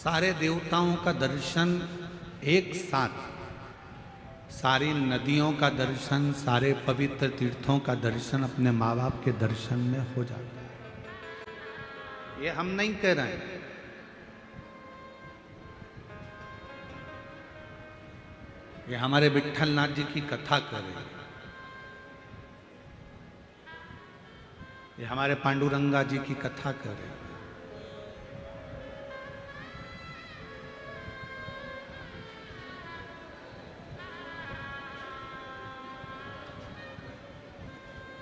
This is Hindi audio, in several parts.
सारे देवताओं का दर्शन एक साथ, सारी नदियों का दर्शन, सारे पवित्र तीर्थों का दर्शन अपने माँ बाप के दर्शन में हो जाता है। ये हम नहीं कह रहे हैं, ये हमारे विट्ठलनाथ जी की कथा कर रहे हैं, ये हमारे पांडुरंगा जी की कथा कर रहे हैं।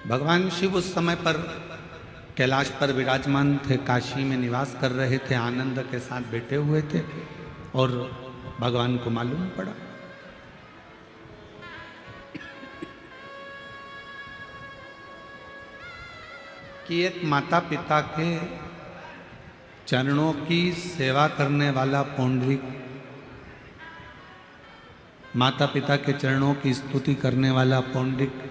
भगवान शिव उस समय पर कैलाश पर विराजमान थे, काशी में निवास कर रहे थे, आनंद के साथ बैठे हुए थे और भगवान को मालूम पड़ा कि एक माता पिता के चरणों की सेवा करने वाला पौंडरिक, माता पिता के चरणों की स्तुति करने वाला पौंडरिक,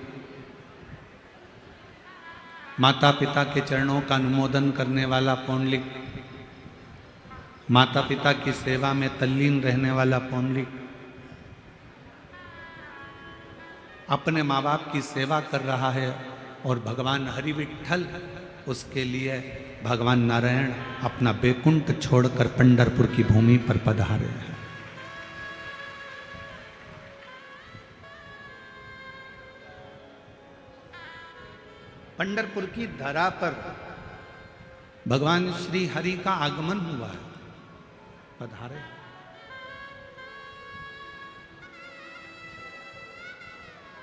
माता पिता के चरणों का अनुमोदन करने वाला पौंडरिक, माता पिता की सेवा में तल्लीन रहने वाला पौंडरिक अपने माँ बाप की सेवा कर रहा है और भगवान हरि विट्ठल उसके लिए भगवान नारायण अपना बैकुंठ छोड़कर पंढरपुर की भूमि पर पधारे हैं। पंढरपुर की धरा पर भगवान श्री हरि का आगमन हुआ है, पधारे।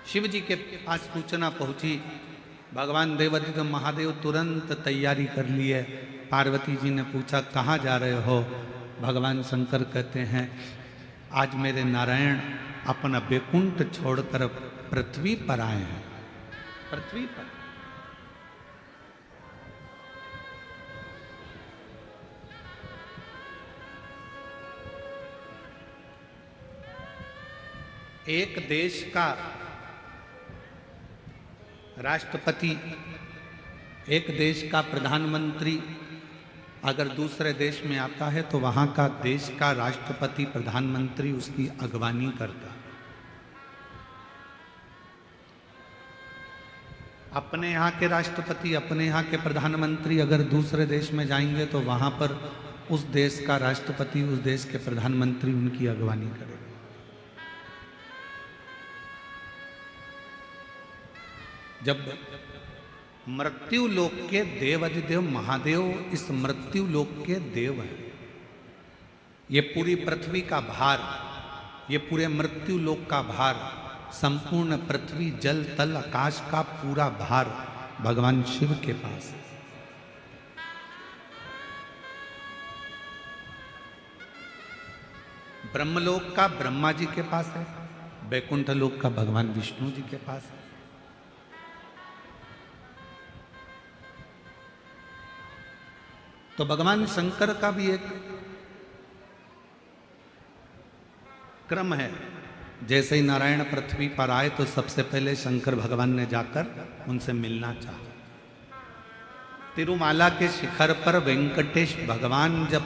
शिव जी के पास सूचना पहुंची, भगवान देवादित्य महादेव तुरंत तैयारी कर लिए। पार्वती जी ने पूछा कहाँ जा रहे हो? भगवान शंकर कहते हैं आज मेरे नारायण अपना बैकुंठ छोड़कर पृथ्वी पर आए हैं। पृथ्वी पर एक देश का राष्ट्रपति, एक देश का प्रधानमंत्री अगर दूसरे देश में आता है तो वहाँ का देश का राष्ट्रपति प्रधानमंत्री उसकी अगवानी करता है। अपने यहाँ के राष्ट्रपति, अपने यहाँ के प्रधानमंत्री अगर दूसरे देश में जाएंगे तो वहाँ पर उस देश का राष्ट्रपति, उस देश के प्रधानमंत्री उनकी अगवानी करेगा। जब मृत्यु लोक के देवाधिदेव महादेव इस मृत्यु लोक के देव हैं, ये पूरी पृथ्वी का भार, ये पूरे मृत्यु लोक का भार, संपूर्ण पृथ्वी जल तल आकाश का पूरा भार भगवान शिव के पास है। ब्रह्मलोक का ब्रह्मा जी के पास है, बैकुंठ लोक का भगवान विष्णु जी के पास है। तो भगवान शंकर का भी एक क्रम है। जैसे ही नारायण पृथ्वी पर आए तो सबसे पहले शंकर भगवान ने जाकर उनसे मिलना चाहा। तिरुमाला के शिखर पर वेंकटेश भगवान जब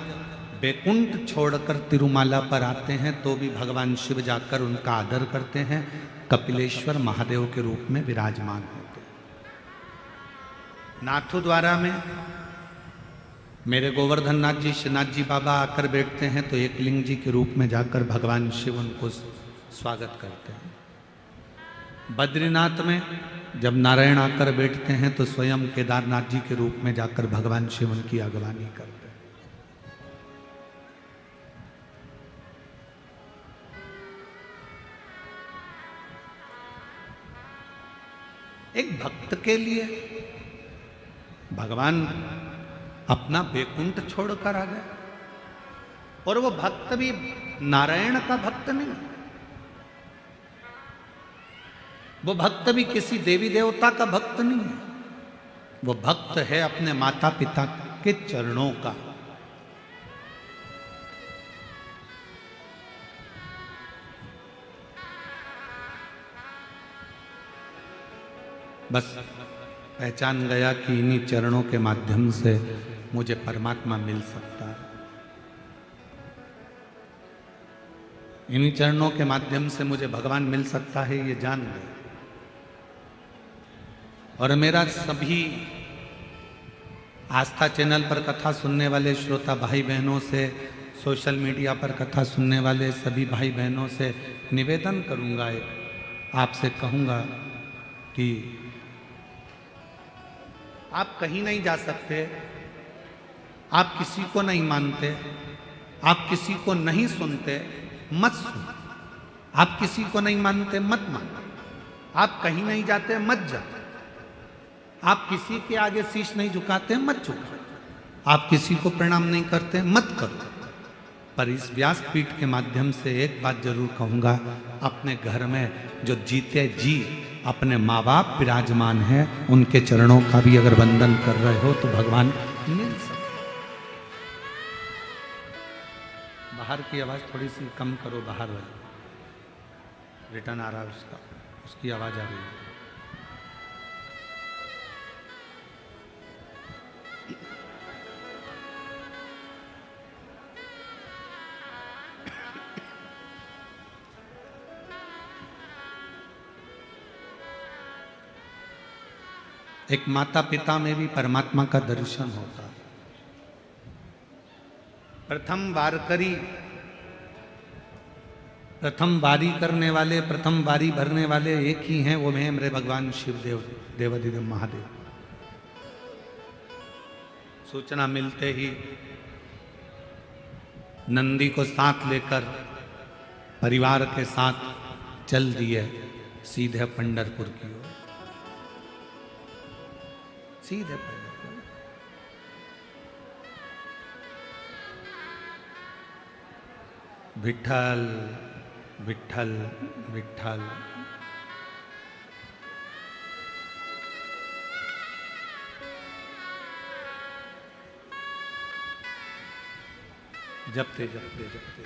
बैकुंठ छोड़कर तिरुमाला पर आते हैं तो भी भगवान शिव जाकर उनका आदर करते हैं, कपिलेश्वर महादेव के रूप में विराजमान होते हैं। नाथद्वारा में मेरे गोवर्धन नाथ जी, श्रीनाथ जी बाबा आकर बैठते हैं तो एक लिंग जी के रूप में जाकर भगवान शिव उनको स्वागत करते हैं। बद्रीनाथ में जब नारायण आकर बैठते हैं तो स्वयं केदारनाथ जी के रूप में जाकर भगवान शिव उनकी अगवानी करते हैं। एक भक्त के लिए भगवान अपना बैकुंठ छोड़कर आ गए और वो भक्त भी नारायण का भक्त नहीं, वो भक्त भी किसी देवी देवता का भक्त नहीं है, वो भक्त है अपने माता पिता के चरणों का। बस पहचान गया कि इन्हीं चरणों के माध्यम से मुझे परमात्मा मिल सकता है। इन्हीं चरणों के माध्यम से मुझे भगवान मिल सकता है, ये जान लो। और मेरा सभी आस्था चैनल पर कथा सुनने वाले श्रोता भाई बहनों से, सोशल मीडिया पर कथा सुनने वाले सभी भाई बहनों से निवेदन करूंगा, आपसे कहूंगा कि आप कहीं नहीं जा सकते, आप किसी को नहीं मानते, आप किसी को नहीं सुनते, मत सुनो। आप किसी को नहीं मानते, मत मानो। आप कहीं नहीं जाते, मत जाओ। आप किसी के आगे शीश नहीं झुकाते, मत झुकाओ। आप किसी को प्रणाम नहीं करते, मत करो। पर इस व्यासपीठ के माध्यम से एक बात जरूर कहूंगा, अपने घर में जो जीते जी अपने माँ बाप विराजमान हैं, उनके चरणों का भी अगर वंदन कर रहे हो तो भगवान मिल सकते। बाहर की आवाज थोड़ी सी कम करो, बाहर वाली रिटर्न आ रहा है उसका, उसकी आवाज आ रही है। एक माता पिता में भी परमात्मा का दर्शन होता है। प्रथम वारकरी, प्रथम वारी करने वाले, प्रथम वारी भरने वाले एक ही हैं, वो हैं मेरे भगवान शिवदेव, देवाधिदेव महादेव। सूचना मिलते ही नंदी को साथ लेकर परिवार के साथ चल दिए सीधे पंढरपुर की ओर, सीधे पंढरपुर। विठ्ठल विठ्ठल विठ्ठल। जपते जपते जपते।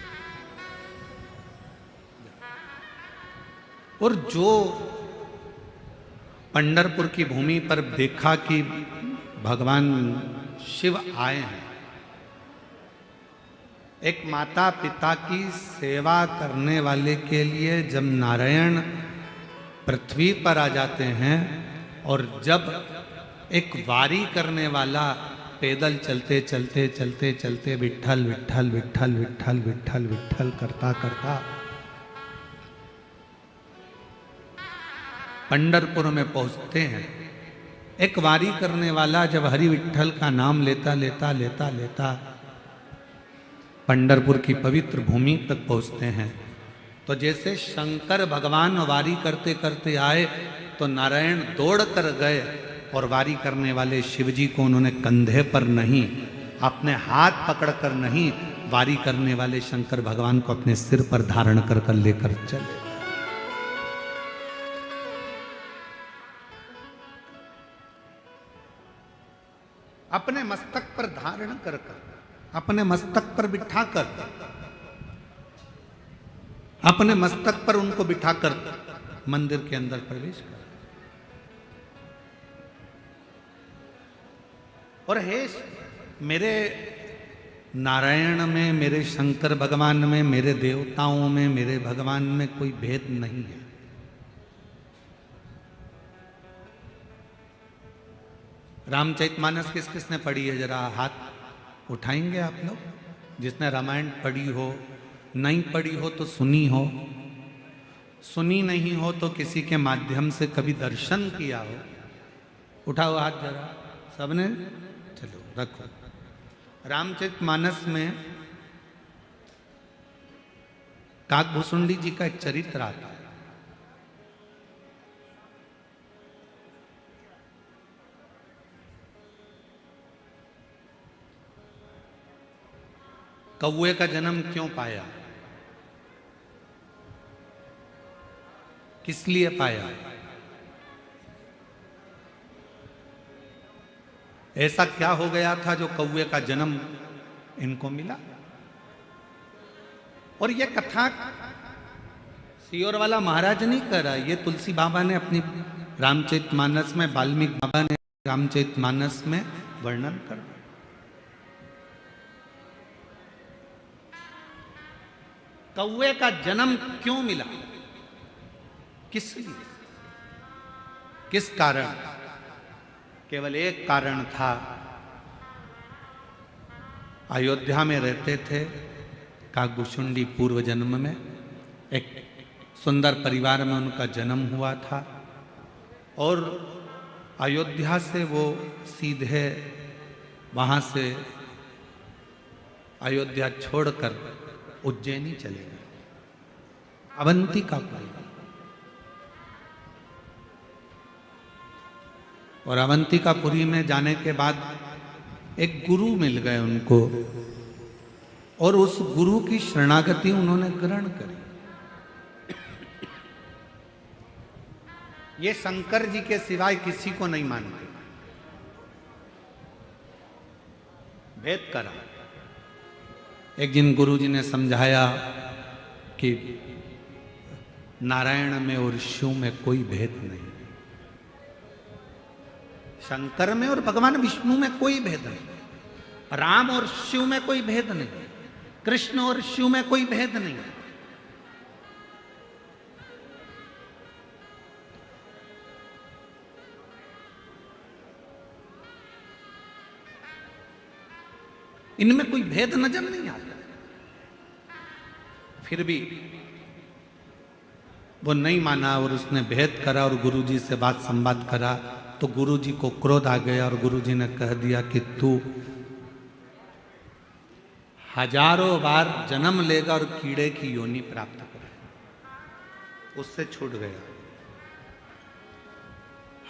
और जो पंढरपुर की भूमि पर देखा कि भगवान शिव आए हैं, एक माता पिता की सेवा करने वाले के लिए जब नारायण पृथ्वी पर आ जाते हैं, और जब एक वारी करने वाला पैदल चलते चलते चलते चलते विठ्ठल विठ्ठल विठ्ठल विठ्ठल विठ्ठल विठ्ठल करता करता पंढरपुर में पहुंचते हैं, एक वारी करने वाला जब हरि विठ्ठल का नाम लेता लेता लेता लेता पंढरपुर की पवित्र भूमि तक पहुंचते हैं, तो जैसे शंकर भगवान वारी करते करते आए तो नारायण दौड़ कर गए और वारी करने वाले शिवजी को उन्होंने कंधे पर नहीं, अपने हाथ पकड़कर नहीं, वारी करने वाले शंकर भगवान को अपने सिर पर धारण कर कर लेकर चले। अपने मस्तक पर धारण कर कर, अपने मस्तक पर बिठाकर, अपने मस्तक पर उनको बिठाकर मंदिर के अंदर प्रवेश कर। और हे मेरे नारायण में, मेरे शंकर भगवान में, मेरे देवताओं में, मेरे भगवान में कोई भेद नहीं है। रामचरितमानस किस किसने पढ़ी है, जरा हाथ उठाएंगे आप लोग? जिसने रामायण पढ़ी हो, नहीं पढ़ी हो तो सुनी हो, सुनी नहीं हो तो किसी के माध्यम से कभी दर्शन किया हो, उठाओ हाथ जरा सबने। चलो रखो। रामचरितमानस में काकभूषुंडी जी का एक चरित्र आता है। कौवे का जन्म क्यों पाया, किस लिए पाया, ऐसा क्या हो गया था जो कौवे का जन्म इनको मिला? और यह कथा सियोर वाला महाराज नहीं कर रहा, ये तुलसी बाबा ने अपनी रामचरितमानस में, वाल्मीकि बाबा ने रामचरितमानस में वर्णन कर। कौवे का जन्म क्यों मिला, किस लिए, किस कारण? केवल एक कारण था। अयोध्या में रहते थे काकभूषुंडी, पूर्व जन्म में एक सुंदर परिवार में उनका जन्म हुआ था और अयोध्या से वो सीधे वहाँ से अयोध्या छोड़कर उज्जैनी चले गए, अवंतिकापुरी। और अवंतिकापुरी में जाने के बाद एक गुरु मिल गए उनको और उस गुरु की शरणागति उन्होंने ग्रहण करी। ये शंकर जी के सिवाय किसी को नहीं मानते। भेद करा। एक दिन गुरु जी ने समझाया कि नारायण में और शिव में कोई भेद नहीं, शंकर में और भगवान विष्णु में कोई भेद नहीं, राम और शिव में कोई भेद नहीं, कृष्ण और शिव में कोई भेद नहीं। इनमें कोई भेद नजर नहीं आता। फिर भी वो नहीं माना और उसने भेद करा और गुरुजी से बात संवाद करा तो गुरुजी को क्रोध आ गया और गुरुजी ने कह दिया कि तू हजारों बार जन्म लेगा और कीड़े की योनि प्राप्त करेगा। उससे छूट गया।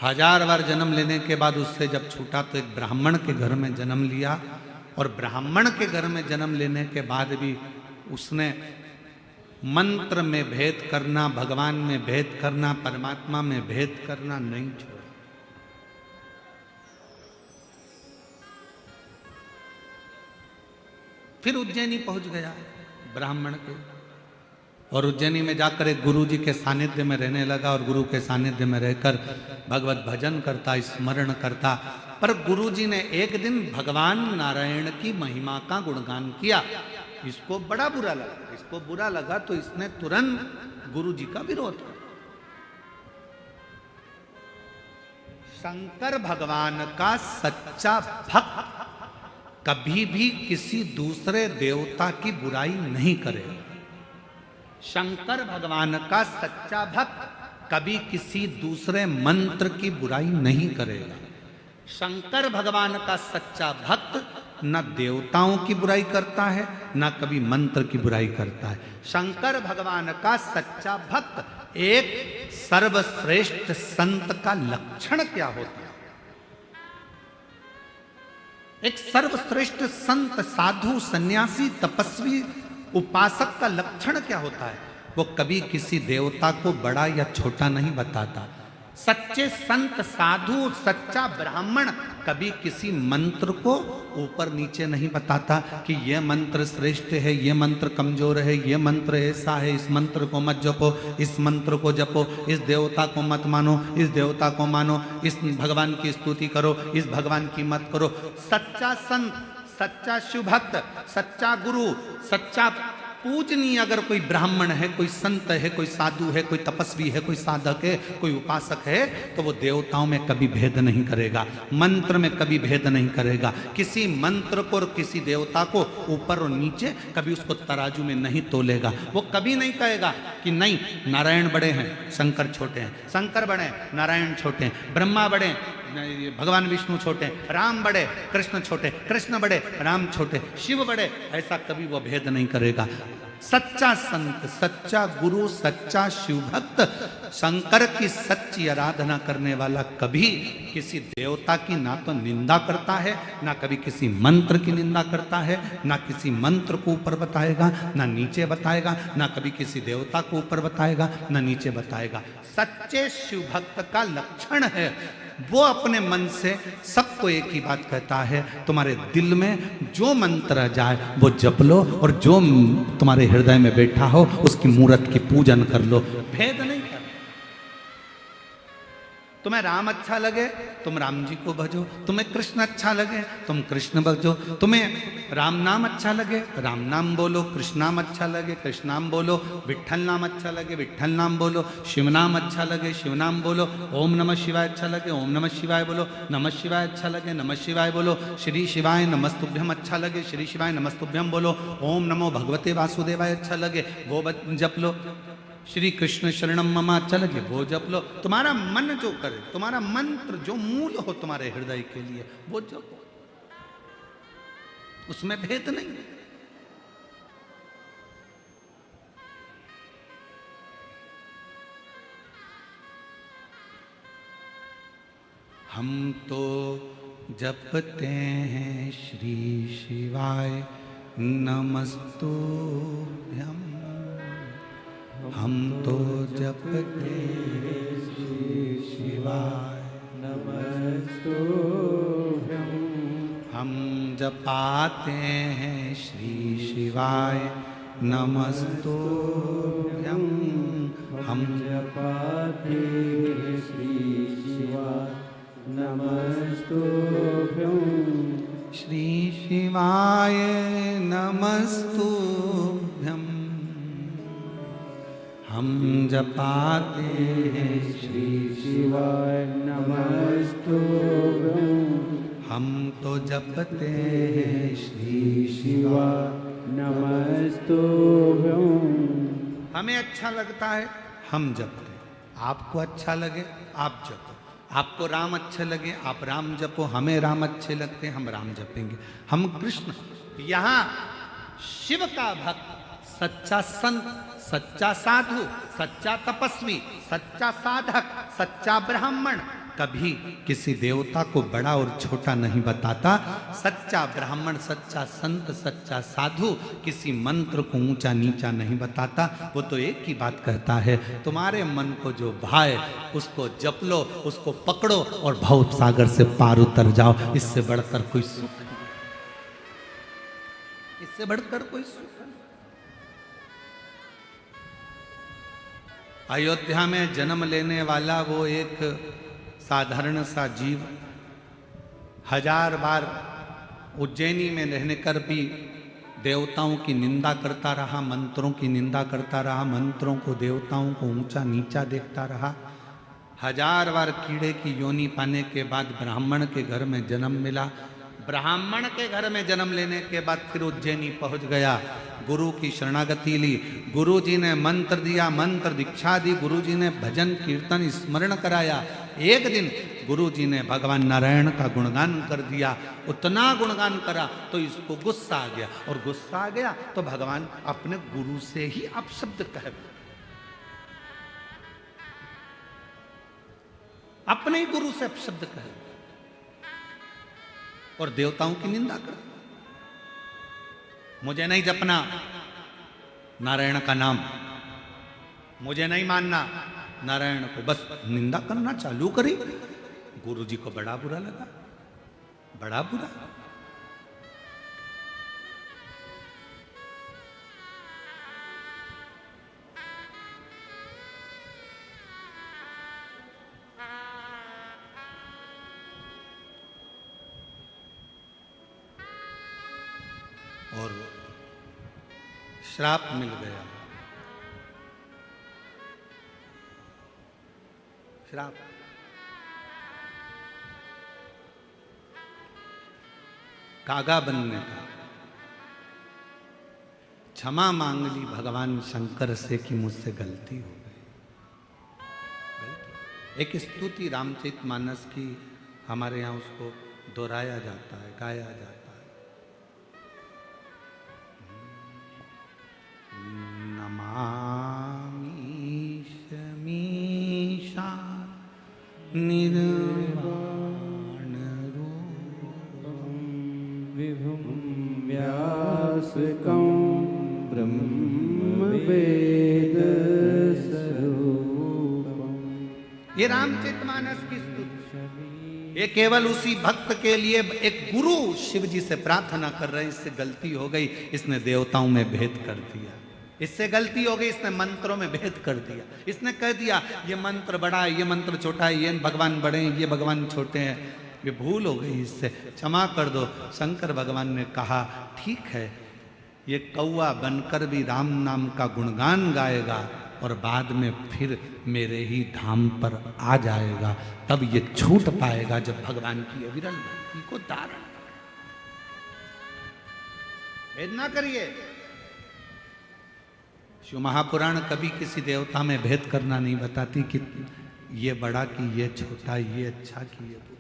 1000 बार जन्म लेने के बाद उससे जब छूटा तो एक ब्राह्मण के घर में जन्म लिया और ब्राह्मण के घर में जन्म लेने के बाद भी उसने मंत्र में भेद करना, भगवान में भेद करना, परमात्मा में भेद करना नहीं छोड़ा। फिर उज्जैनी पहुंच गया ब्राह्मण के और उज्जैनी में जाकर एक गुरु जी के सानिध्य में रहने लगा और गुरु के सानिध्य में रहकर भगवत भजन करता, स्मरण करता। पर गुरु जी ने एक दिन भगवान नारायण की महिमा का गुणगान किया। इसको बड़ा बुरा लगा। इसको बुरा लगा तो इसने तुरंत गुरु जी का विरोध किया। शंकर भगवान का सच्चा भक्त कभी भी किसी दूसरे देवता की बुराई नहीं करेगा। शंकर भगवान का सच्चा भक्त कभी किसी दूसरे मंत्र की बुराई नहीं करेगा। शंकर भगवान का सच्चा भक्त न देवताओं की बुराई करता है, न कभी मंत्र की बुराई करता है। शंकर भगवान का सच्चा भक्त एक सर्वश्रेष्ठ संत का लक्षण क्या होता है? एक सर्वश्रेष्ठ संत, साधु, सन्यासी, तपस्वी, उपासक का लक्षण क्या होता है? वो कभी किसी देवता को बड़ा या छोटा नहीं बताता। सच्चे संत, साधु, सच्चा ब्राह्मण कभी किसी मंत्र को ऊपर नीचे नहीं बताता कि यह मंत्र श्रेष्ठ है, यह मंत्र कमजोर है, यह मंत्र ऐसा है, इस मंत्र को मत जपो, इस मंत्र को जपो, इस देवता को मत मानो, इस देवता को मानो, इस भगवान की स्तुति करो, इस भगवान की मत करो। सच्चा संत, सच्चा शिव भक्त, सच्चा गुरु, सच्चा पूजनीय अगर कोई ब्राह्मण है, कोई संत है, कोई साधु है, कोई तपस्वी है, कोई साधक है, कोई उपासक है, तो वो देवताओं में कभी भेद नहीं करेगा, मंत्र में कभी भेद नहीं करेगा। किसी मंत्र को और किसी देवता को ऊपर और नीचे कभी उसको तराजू में नहीं तोलेगा। वो कभी नहीं कहेगा कि नहीं नारायण बड़े हैं, शंकर छोटे हैं, शंकर बड़े हैं, नारायण छोटे हैं, ब्रह्मा बड़े, भगवान विष्णु छोटे, राम बड़े, कृष्ण छोटे, कृष्ण बड़े, राम छोटे, शिव बड़े। ऐसा कभी वो भेद नहीं करेगा। सच्चा संत, सच्चा गुरु, सच्चा शिव भक्त, शंकर की सच्ची आराधना करने वाला कभी किसी देवता की ना तो निंदा करता है, ना कभी किसी मंत्र की निंदा करता है, ना किसी मंत्र को ऊपर बताएगा, ना नीचे बताएगा, ना कभी किसी देवता को ऊपर बताएगा, ना नीचे बताएगा। सच्चे शिव भक्त का लक्षण है वो अपने मन से सबको एक ही बात कहता है, तुम्हारे दिल में जो मंत्र जाए वो जप लो और जो तुम्हारे हृदय में बैठा हो उसकी मूर्त की पूजन कर लो। भेद नहीं कर। तुम्हें राम अच्छा लगे तुम राम जी को भजो, तुम्हें कृष्ण अच्छा लगे तुम कृष्ण भजो, तुम्हें राम नाम अच्छा लगे राम नाम बोलो, कृष्ण नाम अच्छा लगे कृष्ण नाम बोलो, विट्ठल नाम अच्छा लगे विट्ठल नाम बोलो, शिव नाम अच्छा लगे शिव नाम बोलो, ओम नमः शिवाय अच्छा लगे ओम नमः शिवाय बोलो, नमः शिवाय अच्छा लगे नमः शिवाय बोलो, श्री शिवाय नमस्तुभ्यम अच्छा लगे श्री शिवाय नमस्तुभ्यम बोलो, ओम नमो भगवते वासुदेवाय अच्छा लगे वो जप लो, श्री कृष्ण शरणम मम अच्छा लगे वो जप लो। तुम्हारा मन जो करे, तुम्हारा मंत्र जो मूल हो तुम्हारे हृदय के लिए वो जपो, उसमें भेद नहीं। हम तो जपते हैं श्री शिवाय नमस्तुभ्यम, हम तो जपते हैं श्री शिवाय नमस्तुभ्यम, हम जपाते हैं श्री शिवाय नमस्तुभ्यम, हम जपाते हैं श्री शिवाय नमस्तुभ्यम, श्री शिवाय नमस्तुभ्यम, हम जपाते हैं श्री शिवाय नमस्तुभ्यम, हम तो जपते हैं श्री शिवाय नमस्तुभ्यम। हमें अच्छा लगता है हम जपते, आपको अच्छा लगे आप जपो, आपको राम अच्छे लगे आप राम जपो, हमें राम अच्छे लगते हैं हम राम जपेंगे, हम कृष्ण। यहाँ शिव का भक्त, सच्चा संत, सच्चा साधु, सच्चा तपस्वी, सच्चा साधक, सच्चा ब्राह्मण कभी किसी देवता को बड़ा और छोटा नहीं बताता। सच्चा ब्राह्मण, सच्चा संत, सच्चा साधु किसी मंत्र को ऊंचा नीचा नहीं बताता। वो तो एक ही बात कहता है, तुम्हारे मन को जो भाए उसको जप लो, उसको पकड़ो और भव सागर से पार उतर जाओ। इससे बढ़कर कोई सुख नहीं, इससे बढ़कर कोई सुख नहीं। अयोध्या में जन्म लेने वाला वो एक साधारण सा जीव 1000 बार उज्जैनी में रहने कर भी देवताओं की निंदा करता रहा, मंत्रों की निंदा करता रहा, मंत्रों को देवताओं को ऊंचा नीचा देखता रहा। 1000 बार कीड़े की योनि पाने के बाद ब्राह्मण के घर में जन्म मिला। ब्राह्मण के घर में जन्म लेने के बाद फिर उज्जैनी पहुंच गया, गुरु की शरणागति ली, गुरु जी ने मंत्र दिया, मंत्र दीक्षा दी, गुरु जी ने भजन कीर्तन स्मरण कराया। एक दिन गुरु जी ने भगवान नारायण का गुणगान कर दिया, उतना गुणगान करा तो इसको गुस्सा आ गया, और गुस्सा आ गया तो भगवान अपने गुरु से ही आप शब्द कहे, अपने ही गुरु से शब्द कहे और देवताओं की निंदा कर। मुझे नहीं जपना नारायण का नाम, मुझे नहीं मानना नारायण को, बस निंदा करना चालू करी। गुरु जी को बड़ा बुरा लगा, बड़ा बुरा। और श्राप मिल गया, श्राप। कागा बनने का। क्षमा मांग ली भगवान शंकर से कि मुझसे गलती हो गई। एक स्तुति रामचरितमानस की हमारे यहाँ उसको दोहराया जाता है, गाया जाता है। नमामीशमीशा निर्वाण रूपं विभुं व्यासकं ब्रह्मवेद स्वरूपम्। ये रामचरितमानस की स्तुति, ये केवल उसी भक्त के लिए एक गुरु शिव जी से प्रार्थना कर रहे हैं, इससे गलती हो गई, इसने देवताओं में भेद कर दिया। इससे गलती हो गई, इसने मंत्रों में भेद कर दिया। इसने कह दिया ये मंत्र बड़ा है, ये मंत्र छोटा है, ये भगवान बड़े हैं, ये भगवान छोटे हैं। ये भूल हो गई, इससे क्षमा कर दो। शंकर भगवान ने कहा ठीक है, ये कौआ बनकर भी राम नाम का गुणगान गाएगा और बाद में फिर मेरे ही धाम पर आ जाएगा, तब ये छूट पाएगा जब भगवान की अविरल भक्ति को धारण। भेद ना करिए। शिव महापुराण कभी किसी देवता में भेद करना नहीं बताती कि ये बड़ा कि ये छोटा, ये अच्छा कि ये बुरा।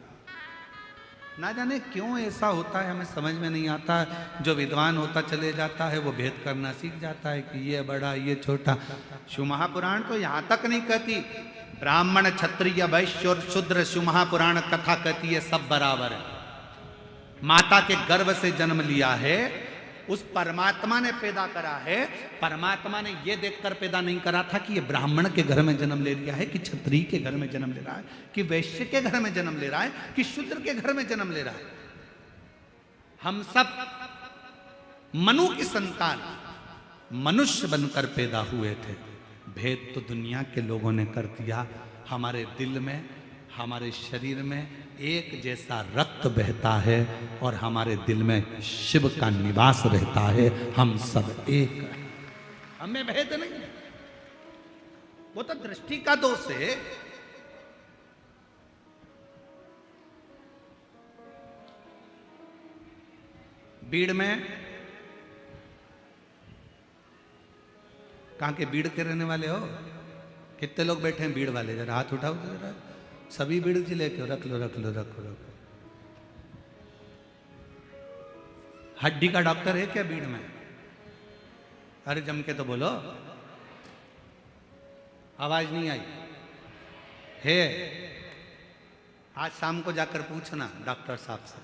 ना जाने क्यों ऐसा होता है, हमें समझ में नहीं आता। जो विद्वान होता चले जाता है वो भेद करना सीख जाता है कि ये बड़ा ये छोटा। शिव महापुराण तो यहाँ तक नहीं कहती ब्राह्मण क्षत्रिय वैश्य और शूद्र, शिव महापुराण कथा कहती है सब बराबर है। माता के गर्भ से जन्म लिया है, उस परमात्मा ने पैदा करा है। परमात्मा ने यह देखकर पैदा नहीं करा था कि ये ब्राह्मण के घर में जन्म ले लिया है, कि क्षत्रिय के घर में जन्म ले रहा है, कि वैश्य के घर में जन्म ले रहा है, कि शूद्र के घर में जन्म ले रहा है। हम सब मनु की संतान मनुष्य बनकर पैदा हुए थे। भेद तो दुनिया के लोगों ने कर दिया। हमारे दिल में, हमारे शरीर में एक जैसा रक्त बहता है और हमारे दिल में शिव का निवास रहता है। हम सब एक हैं, हमें भेद नहीं है। वो तो दृष्टि का दोष है। बीड़ में, कहां के बीड़ के रहने वाले हो? कितने लोग बैठे हैं बीड़ वाले? जरा हाथ उठाओ तो जरा। सभी बीड़ जी लेके रख लो रख लो रख लो। हड्डी का डॉक्टर है क्या बीड़ में? अरे जम के तो बोलो, आवाज नहीं आई है। आज शाम को जाकर पूछना डॉक्टर साहब से,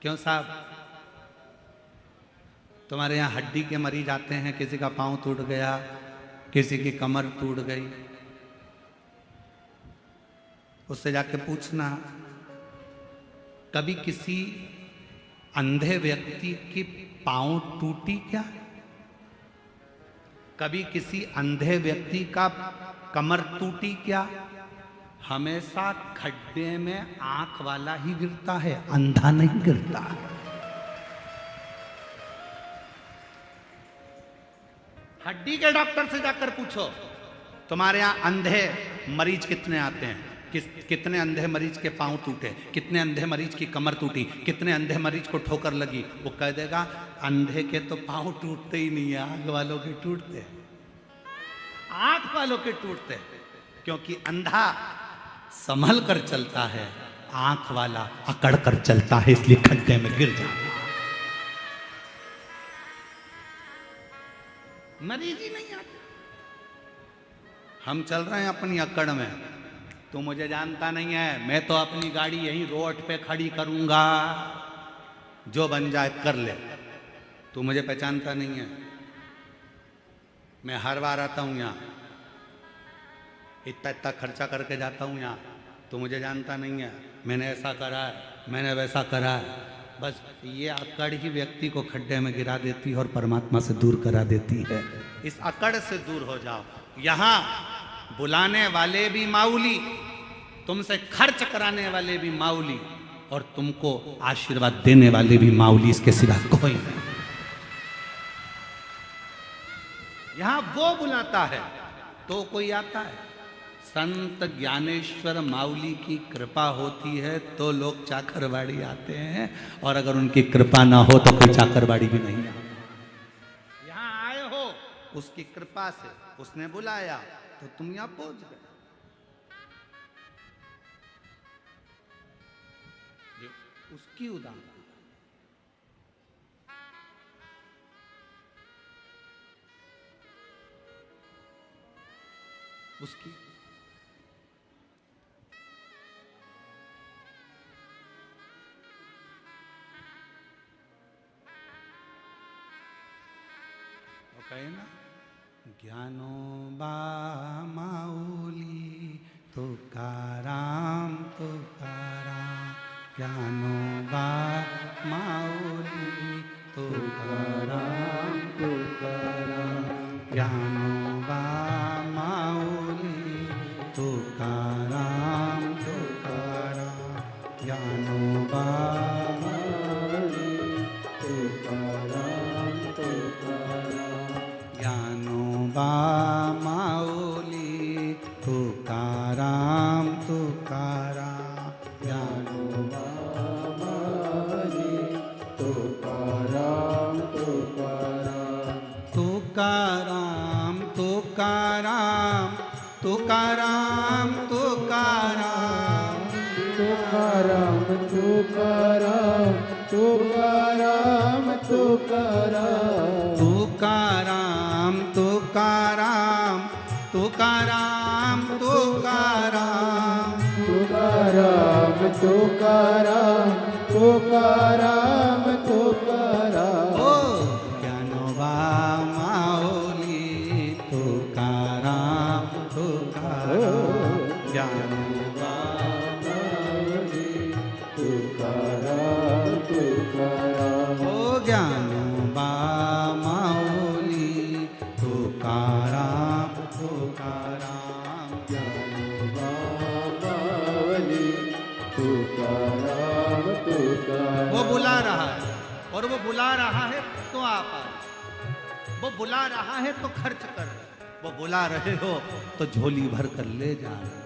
क्यों साहब तुम्हारे यहाँ हड्डी के मरीज आते हैं, किसी का पांव टूट गया, किसी की कमर टूट गई, उससे जाके पूछना कभी किसी अंधे व्यक्ति की पांव टूटी क्या? कभी किसी अंधे व्यक्ति का कमर टूटी क्या? हमेशा खड्डे में आंख वाला ही गिरता है, अंधा नहीं गिरता। हड्डी के डॉक्टर से जाकर पूछो तुम्हारे यहां अंधे मरीज कितने आते हैं, कितने अंधे मरीज के पांव टूटे, कितने अंधे मरीज की कमर टूटी, कितने अंधे मरीज को ठोकर लगी। वो कह देगा अंधे के तो पांव टूटते ही नहीं है, आंख वालों के टूटते हैं, आंख वालों के टूटते हैं। क्योंकि अंधा संभल कर चलता है, आंख वाला अकड़ कर चलता है, इसलिए खड्डे में गिर जाता है। मरीज ही नहीं आते। हम चल रहे हैं अपनी अकड़ में, तू मुझे जानता नहीं है, मैं तो अपनी गाड़ी यहीं रोड पे खड़ी करूंगा, जो बन जाए कर ले। तू मुझे पहचानता नहीं है, मैं हर बार आता हूं यहाँ, इतना इतना खर्चा करके जाता हूं यहाँ। तू मुझे जानता नहीं है, मैंने ऐसा करा है, मैंने वैसा करा है। बस ये अकड़ ही व्यक्ति को खड्डे में गिरा देती है और परमात्मा से दूर करा देती है। इस अकड़ से दूर हो जाओ। यहां बुलाने वाले भी माऊली, तुमसे खर्च कराने वाले भी माऊली, और तुमको आशीर्वाद देने वाले भी माऊली, इसके सिवा कोई नहीं। यहां वो बुलाता है तो कोई आता है। संत ज्ञानेश्वर माऊली की कृपा होती है तो लोग चाकरवाड़ी आते हैं, और अगर उनकी कृपा ना हो तो कोई चाकरवाड़ी भी नहीं आता। यहां आए हो उसकी कृपा से, उसने बुलाया तो तुम यहां पहुंच गए। उसकी उदाहरण, उसकी कहे ना, ज्ञानो बा माऊली तुकाराम तुकाराम, ज्ञानो बा माऊली तुकाराम तुकाराम, ज्ञानोबा माऊली तुकाराम तुकाराम ज्ञानोबा माऊली तुकाराम तुकाराम ज्ञानोबा माऊली तुकाराम तुकाराम ज्ञानोबा माऊली तुकाराम तुकाराम तुकाराम तुकाराम तुकाराम तुकाराम तुकाराम तुकाराम तुकाराम तुकाराम तुकाराम तुकाराम तुकाराम तुकाराम तुकाराम तुकाराम तुकाराम तुकाराम ओ ज्ञानोबा माऊली तुकाराम तुकाराम ज्ञानोबा माऊली तुकाराम तुकाराम ओ ज्ञानोबा माऊली तुकाराम तुकाराम मावली तुकाराम तुकाराम वो बुला रहा है और वो बुला रहा है तो आप आए, वो बुला रहा है तो खर्च कर, वो बुला रहे हो तो झोली भर कर ले जा रहे।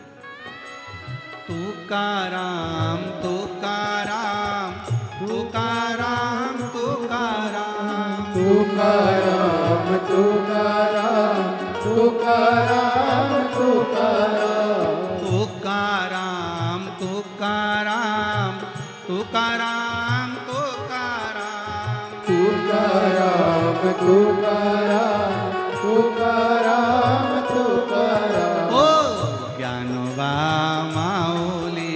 तुकाराम तुकाराम तुकाराम तुकाराम तुकाराम तुकाराम तुकाराम तुकाराम तुकाराम तुकाराम तुकाराम तुकाराम तुकाराम तुकाराम तुकाराम तुकाराम ओ ज्ञानोबा माऊली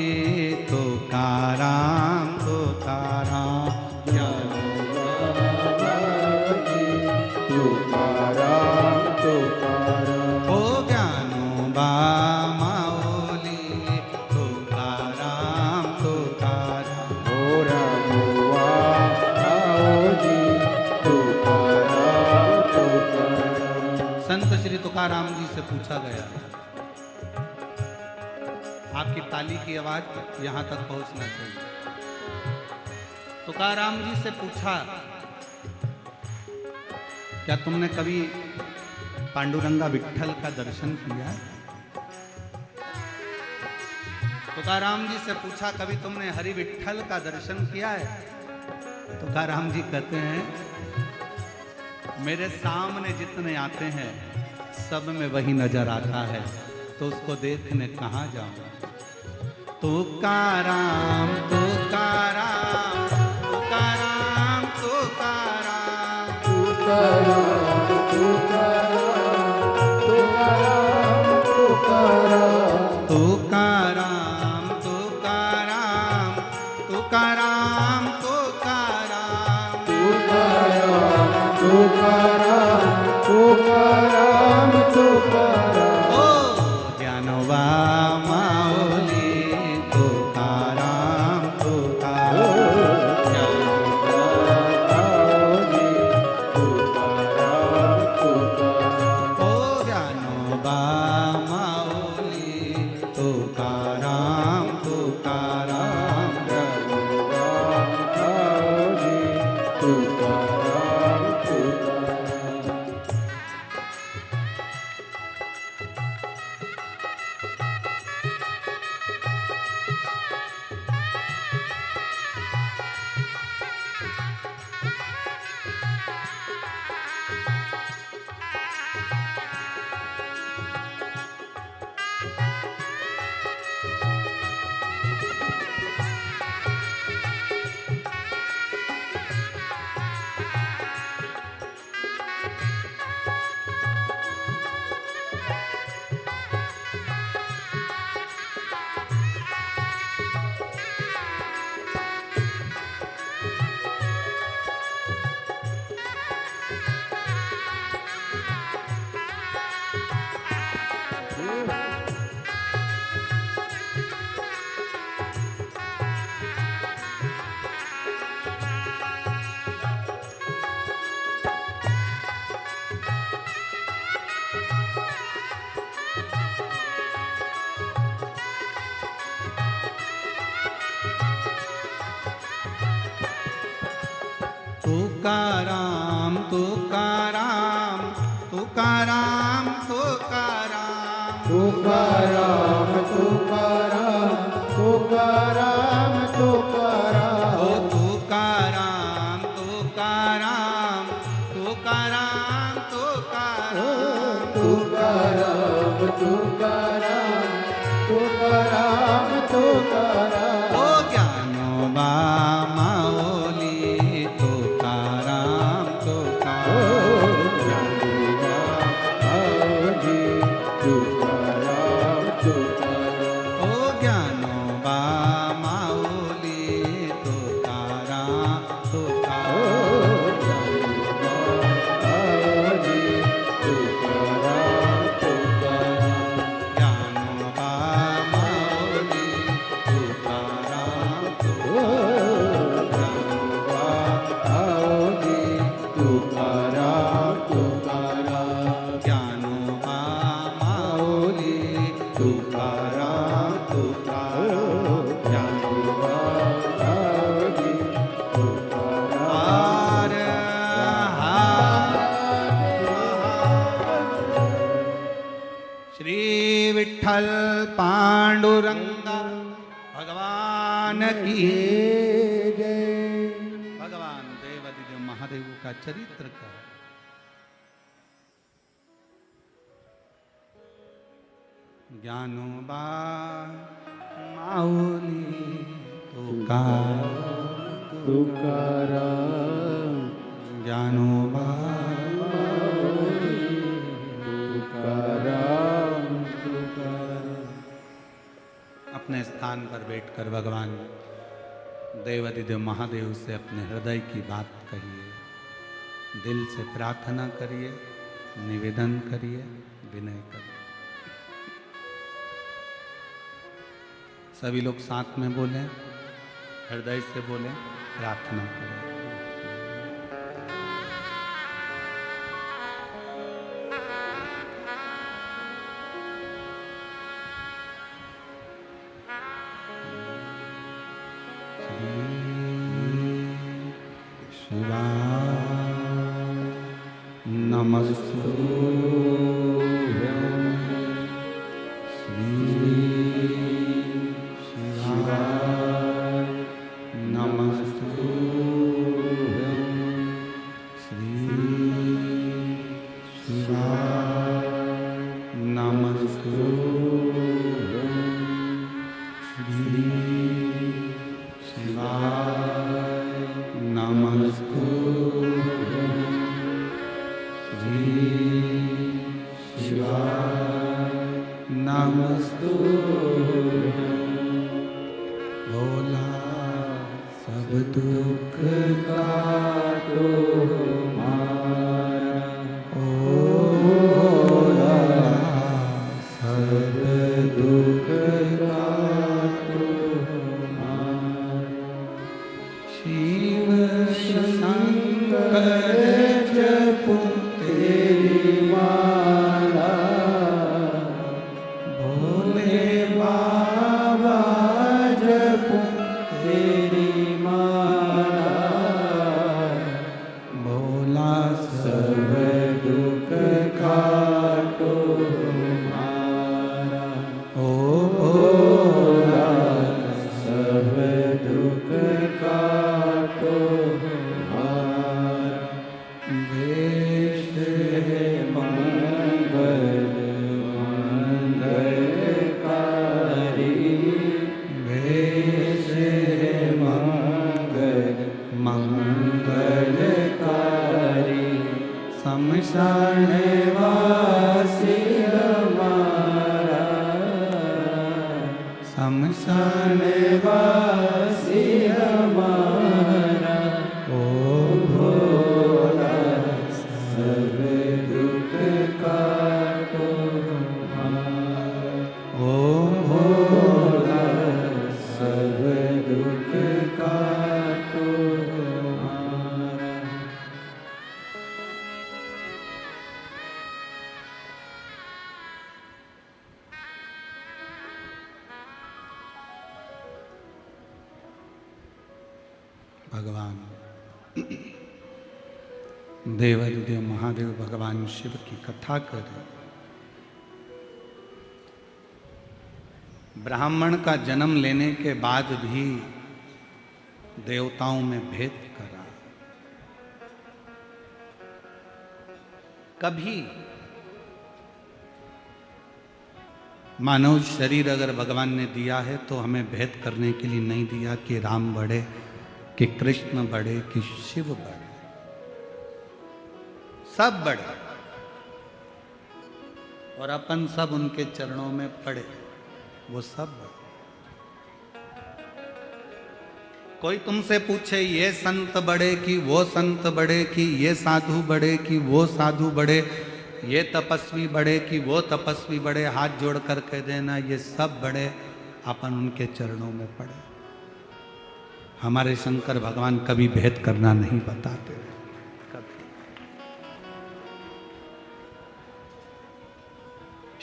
तुकाराम तुकाराम ज्ञानोबा तुकाराम तुकाराम ओ ज्ञानोबा माऊली तुकाराम तुकाराम ओ रामोवा आओजी तुकाराम तुकाराम संत श्री तुकाराम जी से पूछा गया, आपकी ताली की आवाज यहां तक पहुंचना चाहिए। तुकाराम जी से पूछा, क्या तुमने कभी पांडुरंगा विट्ठल का दर्शन किया? तुकाराम जी से पूछा, कभी तुमने हरि विट्ठल का दर्शन किया है? तुकाराम जी कहते हैं, मेरे सामने जितने आते हैं सब में वही नजर आता है, तो उसको देखने कहाँ जाऊं? तुकाराम तुकाराम तुकाराम तुकाराम तुकाराम तुकाराम तुकाराम तुकाराम तुकाराम तुकाराम तुकाराम तुकाराम तुकाराम तुकाराम ओ ज्ञानोबा माऊली तुकाराम तुकाराम तुकाराम तुकाराम तुकाराम तुकाराम तुकाराम तुकाराम तुकाराम तुकाराम तुकाराम तुकाराम ओ तुकाराम तुकाराम तुकाराम तुकाराम तुकाराम तुकाराम तुकाराम तुकाराम ओ ज्ञानोबा माओली तुकाराम तुकाराम ओ ज्ञानोबा माओली तुकाराम तुकाराम ज्ञानोबा माओली तुकाराम ज्ञानोबा माओली तुकाराम तुकाराम ज्ञानोबा हर श्री विठ्ठल पांडुरंगा भगवान की भगवान देवादिदेव महादेव का चरित्र का ज्ञानोबा माऊली तुकाराम ज्ञानोबा तुकाराम तुकाराम अपने स्थान पर बैठकर भगवान देवादिदेव महादेव से अपने हृदय की बात कहिए, दिल से प्रार्थना करिए, निवेदन करिए, विनय करिए। सभी लोग साथ में बोलें, हृदय से बोलें, प्रार्थना करें। भगवान देवाधिदेव महादेव भगवान शिव की कथा करें। ब्राह्मण का जन्म लेने के बाद भी देवताओं में भेद करा। कभी मानव शरीर अगर भगवान ने दिया है तो हमें भेद करने के लिए नहीं दिया कि राम बढ़े, कि कृष्ण बढ़े, कि शिव बढ़े। सब बढ़े और अपन सब उनके चरणों में पड़े, वो सब बढ़े। कोई तुमसे पूछे ये संत बड़े कि वो संत बड़े, कि ये साधु बड़े कि वो साधु बड़े, ये तपस्वी बड़े कि वो तपस्वी बड़े, हाथ जोड़ कर कह देना ये सब बड़े, अपन उनके चरणों में पड़े। हमारे शंकर भगवान कभी भेद करना नहीं बताते, कभी।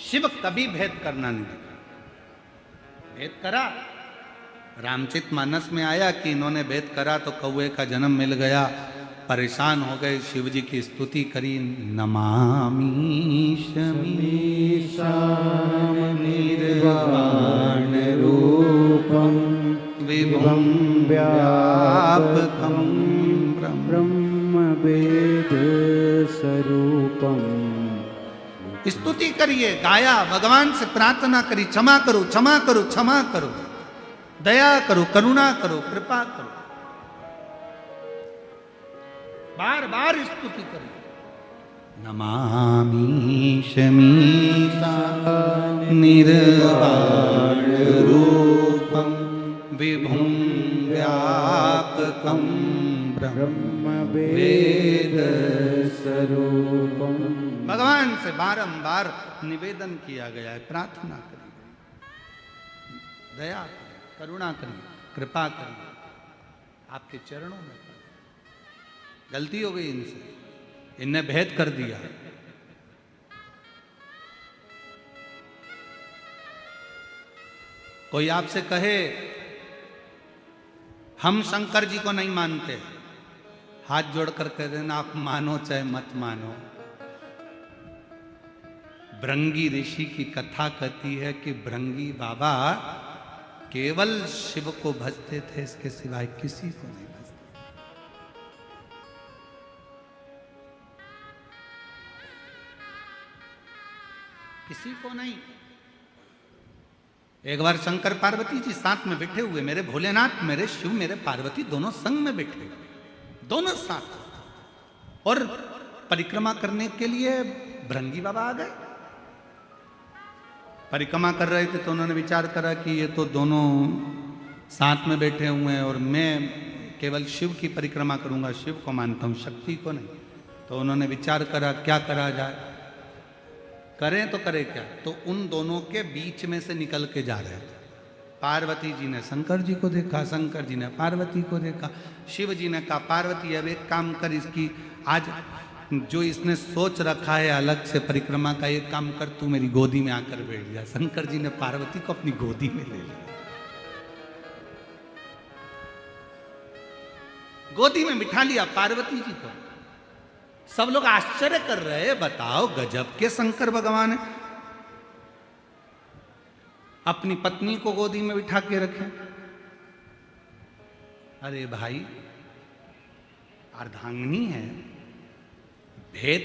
शिव कभी भेद करना नहीं देता। भेद करा, रामचित मानस में आया कि इन्होंने भेद करा तो कौए का जन्म मिल गया, परेशान हो गए, शिव जी की स्तुति करी, नमामि शमीशाम निर्वाण रूपम विभुम व्यापकम ब्रह्म वेद स्वरूपम। स्तुति करिए, गाया, भगवान से प्रार्थना करी, क्षमा करो क्षमा करो क्षमा करो, दया करो, करुणा करो, कृपा करो। बार बार स्तुति करिए। नमामि शमीशा निर्वाण रूपम विभुम व्यापकम ब्रह्म वेद स्वरूपम। भगवान से बारंबार निवेदन किया गया है, प्रार्थना करिए, दया करिए, करुणा करिए, कृपा करिए, आपके चरणों में। गलती हो गई इनसे, इनने भेद कर दिया। कोई आपसे कहे हम शंकर जी को नहीं मानते, हाथ जोड़कर कह देना आप मानो चाहे मत मानो। भृंगी ऋषि की कथा कहती है कि भृंगी बाबा केवल शिव को भजते थे, इसके सिवाय किसी को नहीं भजते। किसी को नहीं। एक बार शंकर पार्वती जी साथ में बैठे हुए, मेरे भोलेनाथ, मेरे शिव, मेरे पार्वती दोनों संग में बैठे हुए, दोनों साथ। और परिक्रमा करने के लिए भृंगी बाबा आ गए। परिक्रमा कर रहे थे तो उन्होंने विचार करा कि ये तो दोनों साथ में बैठे हुए हैं और मैं केवल शिव की परिक्रमा करूंगा, शिव को मानता हूं, शक्ति को नहीं। तो उन्होंने विचार करा क्या करा जाए, करें तो करें क्या। तो उन दोनों के बीच में से निकल के जा रहे थे। पार्वती जी ने शंकर जी को देखा, शंकर जी ने पार्वती को देखा, शिव जी ने कहा पार्वती अब एक काम कर, इसकी आज जो इसने सोच रखा है अलग से परिक्रमा का, एक काम कर, तू मेरी गोदी में आकर बैठ जा। शंकर जी ने पार्वती को अपनी गोदी में ले लिया, गोदी में बिठा लिया पार्वती जी को। सब लोग आश्चर्य कर रहे हैं, बताओ गजब के शंकर भगवान है, अपनी पत्नी को गोदी में बिठा के रखे। अरे भाई अर्धांगिनी है। भेद,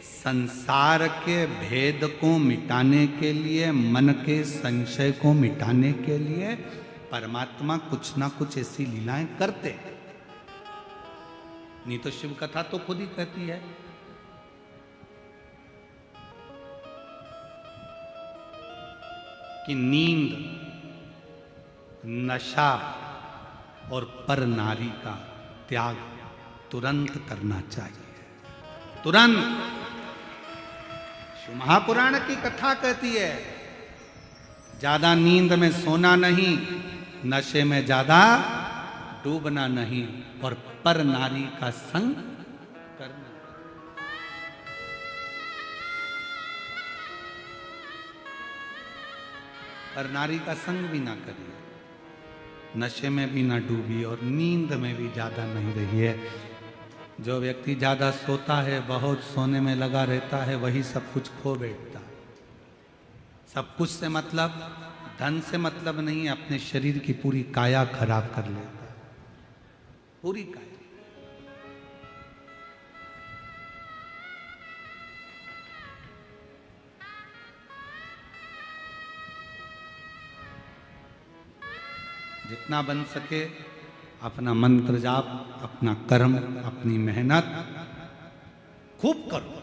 संसार के भेद को मिटाने के लिए, मन के संशय को मिटाने के लिए परमात्मा कुछ ना कुछ ऐसी लीलाएं करते। नहीं तो शिव कथा तो खुद ही कहती है कि नींद, नशा और पर नारी का त्याग तुरंत करना चाहिए, तुरंत। शिव महापुराण की कथा कहती है ज्यादा नींद में सोना नहीं, नशे में ज्यादा डूबना नहीं, और पर नारी का संग करना। पर नारी का संग भी ना करिए, नशे में भी ना डूबिए और नींद में भी ज्यादा नहीं रहिए। जो व्यक्ति ज्यादा सोता है, बहुत सोने में लगा रहता है, वही सब कुछ खो बैठता है। सब कुछ से मतलब, धन से मतलब नहीं, अपने शरीर की पूरी काया खराब कर लेता है, पूरी काया। जितना बन सके अपना मंत्र जाप, अपना कर्म, अपनी मेहनत खूब करो।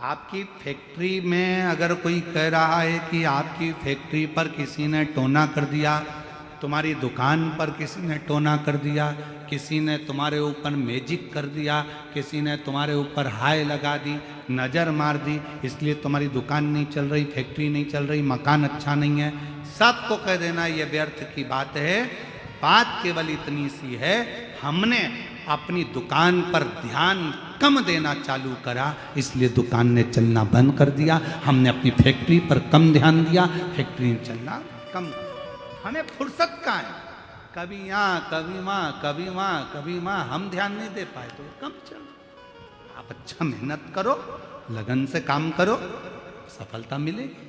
आपकी फैक्ट्री में अगर कोई कह रहा है कि आपकी फैक्ट्री पर किसी ने टोना कर दिया, तुम्हारी दुकान पर किसी ने टोना कर दिया, किसी ने तुम्हारे ऊपर मैजिक कर दिया, किसी ने तुम्हारे ऊपर हाय लगा दी, नज़र मार दी, इसलिए तुम्हारी दुकान नहीं चल रही, फैक्ट्री नहीं चल रही, मकान अच्छा नहीं है, सबको कह देना ये व्यर्थ की बात है। बात केवल इतनी सी है, हमने अपनी दुकान पर ध्यान कम देना चालू करा, इसलिए दुकान ने चलना बंद कर दिया। हमने अपनी फैक्ट्री पर कम ध्यान दिया, फैक्ट्री ने चलना कम। हमें फुर्सत कहाँ है, कभी यहाँ कभी वहाँ, कभी वहाँ कभी वहाँ, हम ध्यान नहीं दे पाए तो कम चलो। आप अच्छा मेहनत करो, लगन से काम करो, सफलता मिलेगी।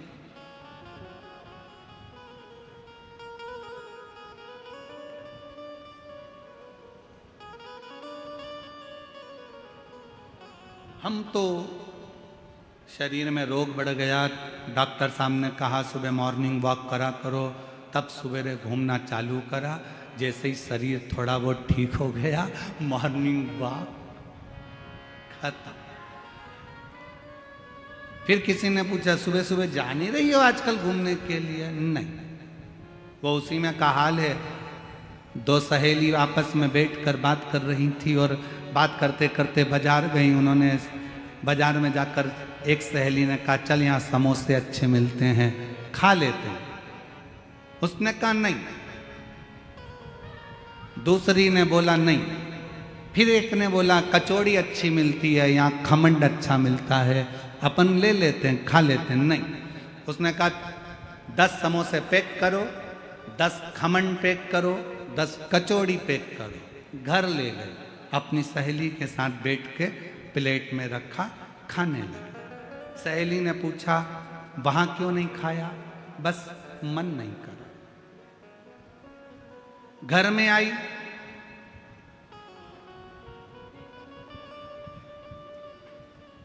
हम तो शरीर में रोग बढ़ गया, डॉक्टर साहब ने कहा सुबह मॉर्निंग वॉक करा करो, तब सवेरे घूमना चालू करा। जैसे ही शरीर थोड़ा बहुत ठीक हो गया, मॉर्निंग वॉक खत्म। फिर किसी ने पूछा सुबह सुबह जा नहीं रही हो आजकल घूमने के लिए? नहीं, वो उसी में का हाल है। दो सहेली आपस में बैठकर बात कर रही थी और बात करते करते बाजार गई। उन्होंने बाजार में जाकर एक सहेली ने कहा चल यहाँ समोसे अच्छे मिलते हैं, खा लेते हैं। उसने कहा नहीं, दूसरी ने बोला नहीं, फिर एक ने बोला कचौड़ी अच्छी मिलती है, यहाँ खमंड अच्छा मिलता है, अपन ले लेते हैं, खा लेते हैं। नहीं, उसने कहा 10 समोसे पैक करो, 10 खमंड पैक करो, 10 कचौड़ी पैक करो। घर ले गए, अपनी सहेली के साथ बैठ के प्लेट में रखा, खाने लगे। सहेली ने पूछा वहां क्यों नहीं खाया? बस मन नहीं करा। घर में आई,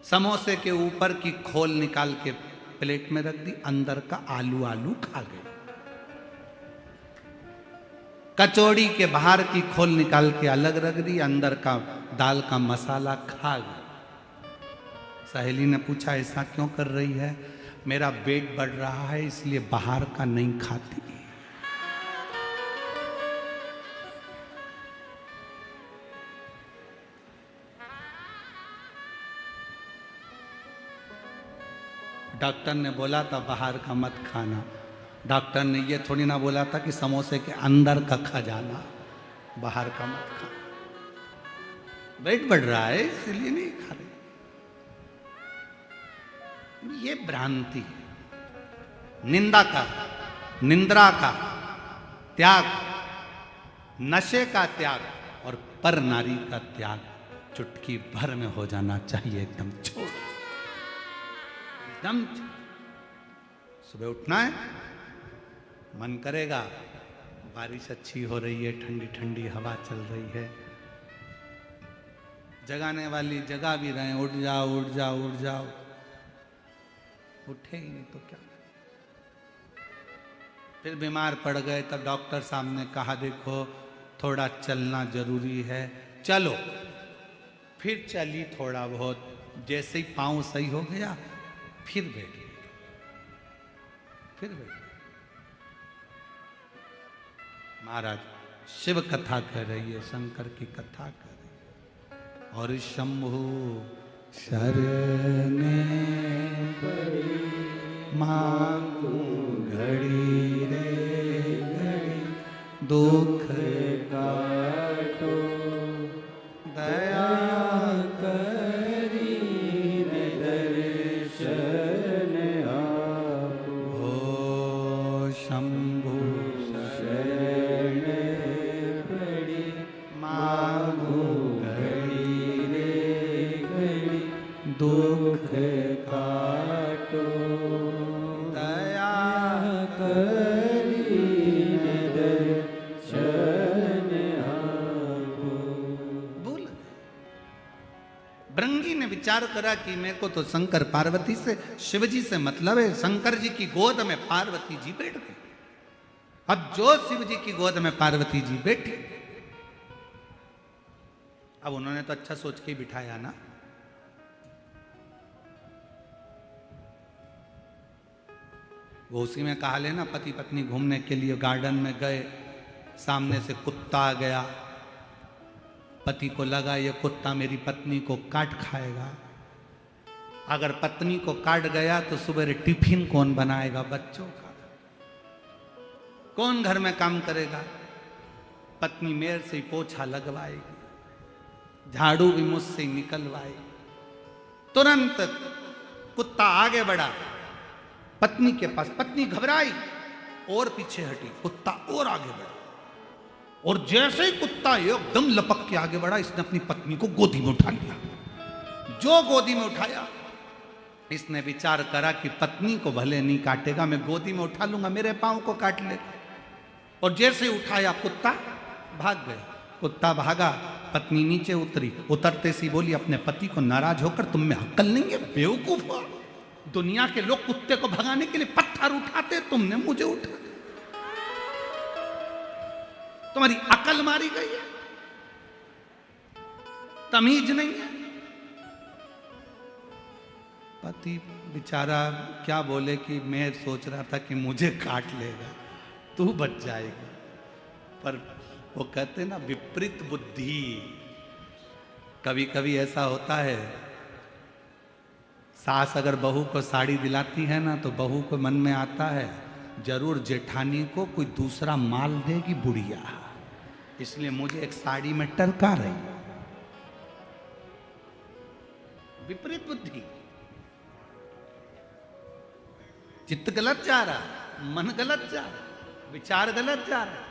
समोसे के ऊपर की खोल निकाल के प्लेट में रख दी, अंदर का आलू आलू खा गए। कचौड़ी के बाहर की खोल निकाल के अलग रख दी, अंदर का दाल का मसाला खा गए। सहेली ने पूछा ऐसा क्यों कर रही है? मेरा पेट बढ़ रहा है इसलिए बाहर का नहीं खाती। डॉक्टर ने बोला था बाहर का मत खाना। डॉक्टर ने ये थोड़ी ना बोला था कि समोसे के अंदर का खा जाना, बाहर का मत खाना। वेट बढ़ रहा है इसलिए नहीं खा रहे। ये भ्रांति है। निंद्रा का त्याग, नशे का त्याग और पर नारी का त्याग चुटकी भर में हो जाना चाहिए। एकदम छोड़, एकदम सुबह उठना है, मन करेगा बारिश अच्छी हो रही है, ठंडी ठंडी हवा चल रही है, जगाने वाली जगा भी रहे, उठ जाओ उठ जाओ उठ जाओ, उठे ही नहीं तो क्या। फिर बीमार पड़ गए तो डॉक्टर साहब ने कहा देखो थोड़ा चलना जरूरी है, चलो। फिर चली थोड़ा बहुत, जैसे ही पाँव सही हो गया फिर बैठ गई, फिर बैठ गई। महाराज शिव कथा कह रही है, शंकर की कथा कर रही है। और शंभु शरणे मांगू घड़ी रे घड़ी, दुख काटो दया करी रे दर्शन आपो। ओ शंभु शरण पड़ी मांगू घड़ी रे तो दया करीने दर्शन आपो। बोल। भृंगी ने विचार करा कि मेरे को तो शंकर पार्वती से, शिव जी से मतलब है। शंकर जी की गोद में पार्वती जी बैठ गई। अब जो शिव जी की गोद में पार्वती जी बैठी, अब उन्होंने तो अच्छा सोच के ही बिठाया ना। वो उसी में कहा लेना, पति पत्नी घूमने के लिए गार्डन में गए, सामने से कुत्ता आ गया। पति को लगा ये कुत्ता मेरी पत्नी को काट खाएगा। अगर पत्नी को काट गया तो सुबह टिफिन कौन बनाएगा बच्चों का, कौन घर में काम करेगा। पत्नी मेरे से ही पोछा लगवाएगी, झाड़ू भी मुझसे ही निकलवाएगी। तुरंत कुत्ता आगे बढ़ा पत्नी के पास, पत्नी घबराई और पीछे हटी, कुत्ता और आगे बढ़ा, और जैसे ही कुत्ता एकदम लपक के आगे बढ़ा, इसने अपनी पत्नी को गोदी में उठा लिया। जो गोदी में उठाया, इसने विचार करा कि पत्नी को भले नहीं काटेगा, मैं गोदी में उठा लूंगा, मेरे पांव को काट ले। और जैसे ही उठाया कुत्ता भाग गया। कुत्ता भागा, पत्नी नीचे उतरी, उतरते सी बोली अपने पति को नाराज होकर, तुम में अक्ल नहीं है बेवकूफ। दुनिया के लोग कुत्ते को भगाने के लिए पत्थर उठाते, तुमने मुझे उठा, तुम्हारी अकल मारी गई है, तमीज नहीं है। पति बेचारा क्या बोले कि मैं सोच रहा था कि मुझे काट लेगा, तू बच जाएगा। पर वो कहते ना विपरीत बुद्धि, कभी कभी ऐसा होता है। सास अगर बहू को साड़ी दिलाती है ना, तो बहू को मन में आता है जरूर जेठानी को कोई दूसरा माल देगी बुढ़िया, इसलिए मुझे एक साड़ी में टरका रही। विपरीत बुद्धि, चित्त गलत जा रहा, मन गलत जा रहा, विचार गलत जा रहा।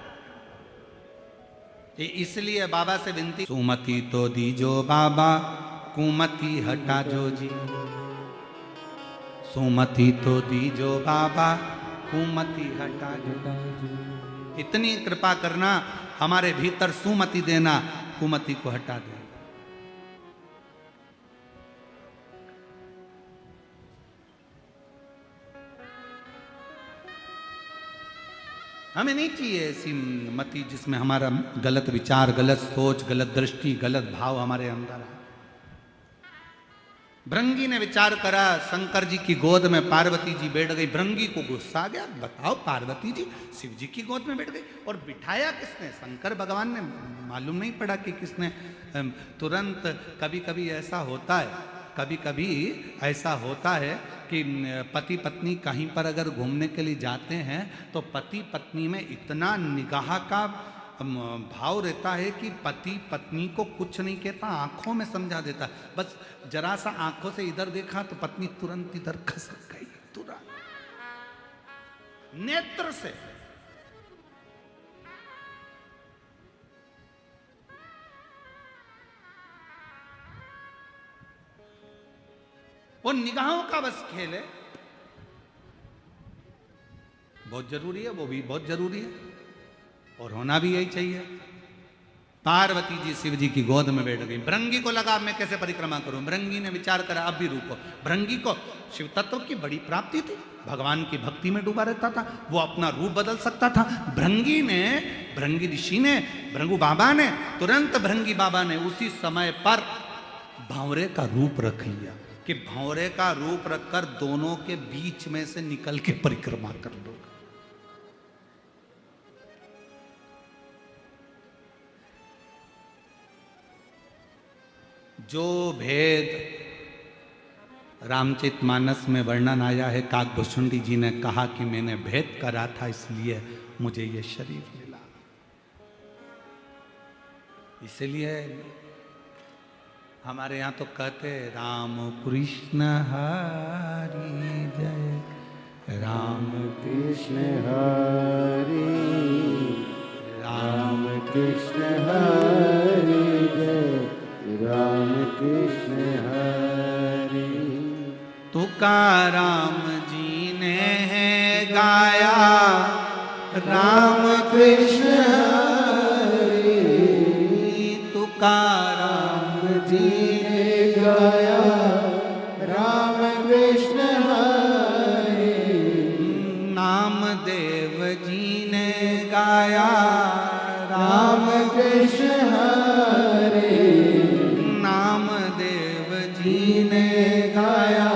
इसलिए बाबा से विनती, सुमति तो दीजो बाबा, कुमति हटा जो जी। सुमति तो दीजो बाबा, कुमति हटा जो। इतनी कृपा करना, हमारे भीतर सुमति देना, कुमति को हटा देना। हमें नहीं चाहिए ऐसी मति जिसमें हमारा गलत विचार, गलत सोच, गलत दृष्टि, गलत भाव हमारे अंदर है। भृंगी ने विचार करा, शंकर जी की गोद में पार्वती जी बैठ गई। भृंगी को गुस्सा आ गया, बताओ पार्वती जी शिव जी की गोद में बैठ गई, और बिठाया किसने? शंकर भगवान ने। मालूम नहीं पड़ा कि किसने। तुरंत कभी कभी ऐसा होता है, कभी कभी ऐसा होता है कि पति पत्नी कहीं पर अगर घूमने के लिए जाते हैं, तो पति पत्नी में इतना निगाह का भाव रहता है कि पति पत्नी को कुछ नहीं कहता, आंखों में समझा देता। बस जरा सा आंखों से इधर देखा तो पत्नी तुरंत इधर खसक गई, तुरंत नेत्र से। वो निगाहों का बस खेल है, बहुत जरूरी है, वो भी बहुत जरूरी है, और होना भी यही चाहिए। पार्वती जी शिव जी की गोद में बैठ गई। भृंगी को लगा मैं कैसे परिक्रमा करूं। भृंगी ने विचार करा अब भी रुको। भृंगी को शिव तत्व की बड़ी प्राप्ति थी, भगवान की भक्ति में डूबा रहता था, वो अपना रूप बदल सकता था। भृंगी ऋषि ने, भृंगु बाबा ने, तुरंत भृंगी बाबा ने उसी समय पर भांवरे का रूप रख लिया कि भांवरे का रूप रखकर दोनों के बीच में से निकल के परिक्रमा कर लो। जो भेद रामचरितमानस में वर्णन आया है, काकभूषुंडी जी ने कहा कि मैंने भेद करा था इसलिए मुझे ये शरीर मिला। इसलिए हमारे यहाँ तो कहते राम कृष्ण हरि जय, राम कृष्ण हरि, राम कृष्ण हरि जय, राम कृष्ण हरि। तो तुकाराम जी ने है गाया, राम कृष्ण हरे, तुकाराम जी ने गाया, राम कृष्ण हरे, नामदेव जी ने गाया, राम कृष्ण हरे, नामदेव जी जी ने गाया,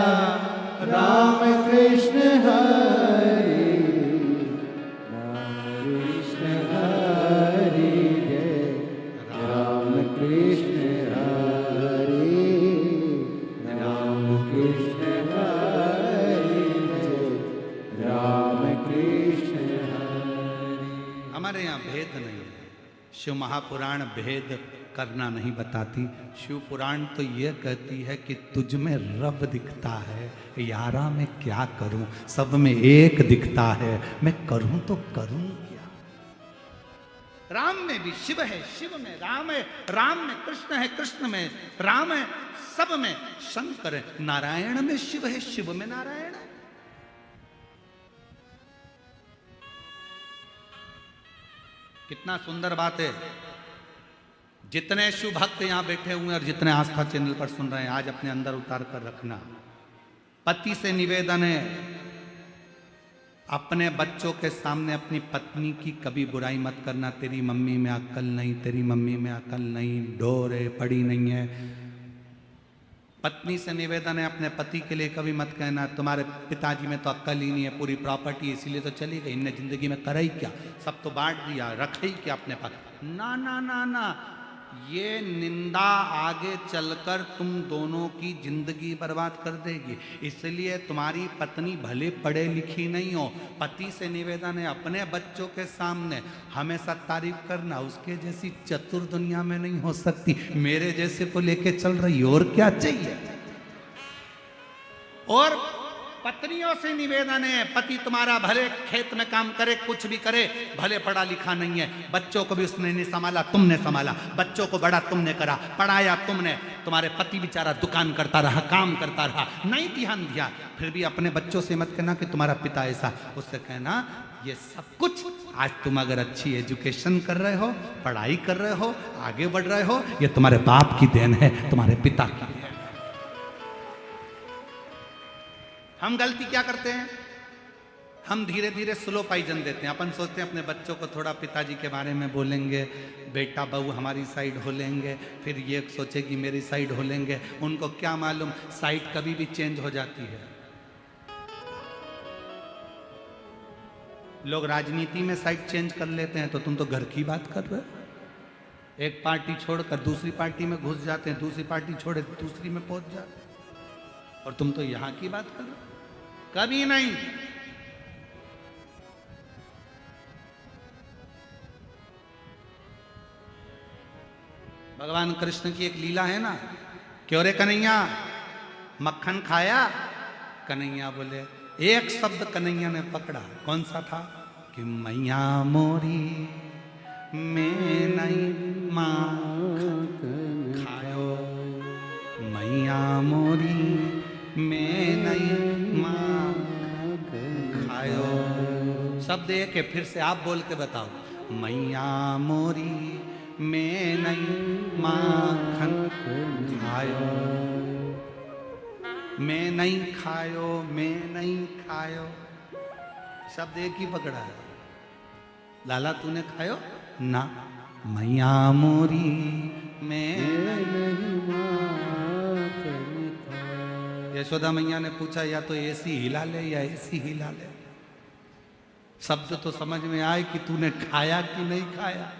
राम कृष्ण हरे, राम कृष्ण हरे, जय राम कृष्ण हरे, राम कृष्ण हरे, जय राम कृष्ण हरे। हमारे यहाँ भेद नहीं है। शिव महापुराण भेद करना नहीं बताती। शिव पुराण तो यह कहती है कि तुझ में रब दिखता है, यारा मैं क्या करूं, सब में एक दिखता है, मैं करूं तो करूं क्या। राम में भी शिव है, शिव में राम है, राम में कृष्ण है, कृष्ण में राम है, सब में शंकर है। नारायण में शिव है, शिव में नारायण है। कितना सुंदर बात है। जितने शिव भक्त यहां बैठे हुए हैं और जितने आस्था चैनल पर सुन रहे हैं, आज अपने अंदर उतार कर रखना। पति से निवेदन है, अपने बच्चों के सामने अपनी पत्नी की कभी बुराई मत करना। तेरी मम्मी में अक्ल नहीं, तेरी मम्मी में अक्ल नहीं, ढोर है, पड़ी नहीं है। पत्नी से निवेदन है, अपने पति के लिए कभी मत कहना तुम्हारे पिताजी में तो अक्ल ही नहीं है, पूरी प्रॉपर्टी इसीलिए तो चली गई, इनने जिंदगी में करा ही क्या, सब तो बांट दिया, रखे ही क्या अपने पास। ना ना ना ना, ये निंदा आगे चलकर तुम दोनों की जिंदगी बर्बाद कर देगी। इसलिए तुम्हारी पत्नी भले पढ़े लिखी नहीं हो, पति से निवेदन है अपने बच्चों के सामने हमेशा तारीफ करना। उसके जैसी चतुर दुनिया में नहीं हो सकती, मेरे जैसे को लेके चल रही, और क्या चाहिए। और पत्नियों से निवेदन है, पति तुम्हारा भले खेत में काम करे, कुछ भी करे, भले पढ़ा लिखा नहीं है, बच्चों को भी उसने नहीं संभाला, तुमने संभाला, बच्चों को बड़ा तुमने करा, पढ़ाया तुमने। तुम्हारे पति बेचारा दुकान करता रहा, काम करता रहा, नहीं ध्यान दिया। फिर भी अपने बच्चों से मत कहना कि तुम्हारा पिता ऐसा, उससे कहना ये सब कुछ आज तुम अगर अच्छी एजुकेशन कर रहे हो, पढ़ाई कर रहे हो, आगे बढ़ रहे हो, ये तुम्हारे बाप की देन है, तुम्हारे पिता की देन है। हम गलती क्या करते हैं, हम धीरे धीरे स्लो पाइजन देते हैं। अपन सोचते हैं अपने बच्चों को थोड़ा पिताजी के बारे में बोलेंगे, बेटा बहू हमारी साइड हो लेंगे, फिर ये सोचे कि मेरी साइड हो लेंगे। उनको क्या मालूम साइड कभी भी चेंज हो जाती है। लोग राजनीति में साइड चेंज कर लेते हैं, तो तुम तो घर की बात कर रहे हो। एक पार्टी छोड़कर दूसरी पार्टी में घुस जाते हैं, दूसरी पार्टी छोड़े दूसरी में पहुंच जाते हैं, और तुम तो यहां की बात कर रहे हो। कभी नहीं। भगवान कृष्ण की एक लीला है ना, क्यों रे कन्हैया मक्खन खाया? कन्हैया बोले, एक शब्द कन्हैया ने पकड़ा, कौन सा था? कि मैया मोरी मैं नहीं माखन खायो, मैया मोरी मैं नहीं माखन खायो। शब्द एक है, फिर से आप बोल के बताओ, मैया मोरी मैं नहीं माखन खायो, मैं नहीं खायो, मैं नहीं खायो। शब्द एक ही पकड़ा है। लाला तूने खायो ना? मैया मोरी मैं नहीं माखन खायो। यशोदा मैया ने पूछा, या तो ऐसी हिला ले या ऐसी हिला ले। शब्द तो समझ में आए कि तूने खाया कि नहीं खाया।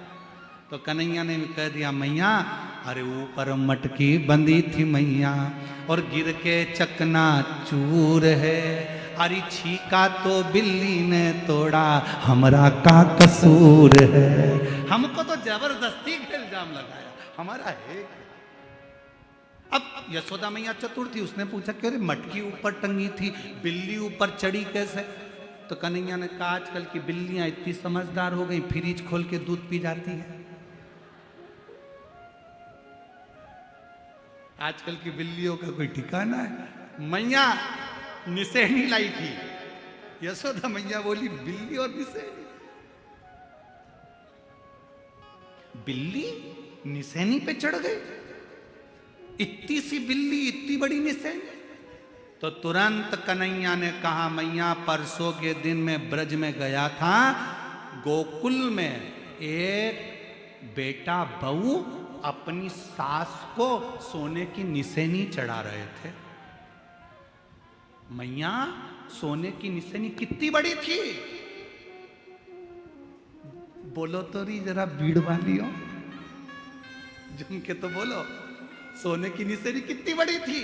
तो कन्हैया ने कह दिया, मैया अरे ऊपर मटकी बंधी थी मैया, और गिर के चकना चूर है, अरे छीका तो बिल्ली ने तोड़ा, हमरा का कसूर है। हमको तो जबरदस्ती का इल्जाम लगाया, हमारा है। अब यशोदा मैया चतुर थी, उसने पूछा कि अरे मटकी ऊपर टंगी थी, बिल्ली ऊपर चढ़ी कैसे? तो कन्हैया ने कहा, आजकल की बिल्लियां इतनी समझदार हो गई, फ्रिज खोल के दूध पी जाती है। आजकल की बिल्लियों का कोई ठिकाना है। मैया निसेनी लाई थी। यशोदा मैया बोली बिल्ली और निसेनी। बिल्ली निसेनी पे चढ़ गई, इतनी सी बिल्ली इतनी बड़ी निसेनी। तो तुरंत कन्हैया ने कहा मैया परसों के दिन में ब्रज में गया था, गोकुल में एक बेटा बहू अपनी सास को सोने की निसेनी चढ़ा रहे थे। मैया सोने की निसेनी कितनी बड़ी थी? बोलो तो री जरा भीड़ वाली हो, जम के तो बोलो, सोने की निसेनी कितनी बड़ी थी?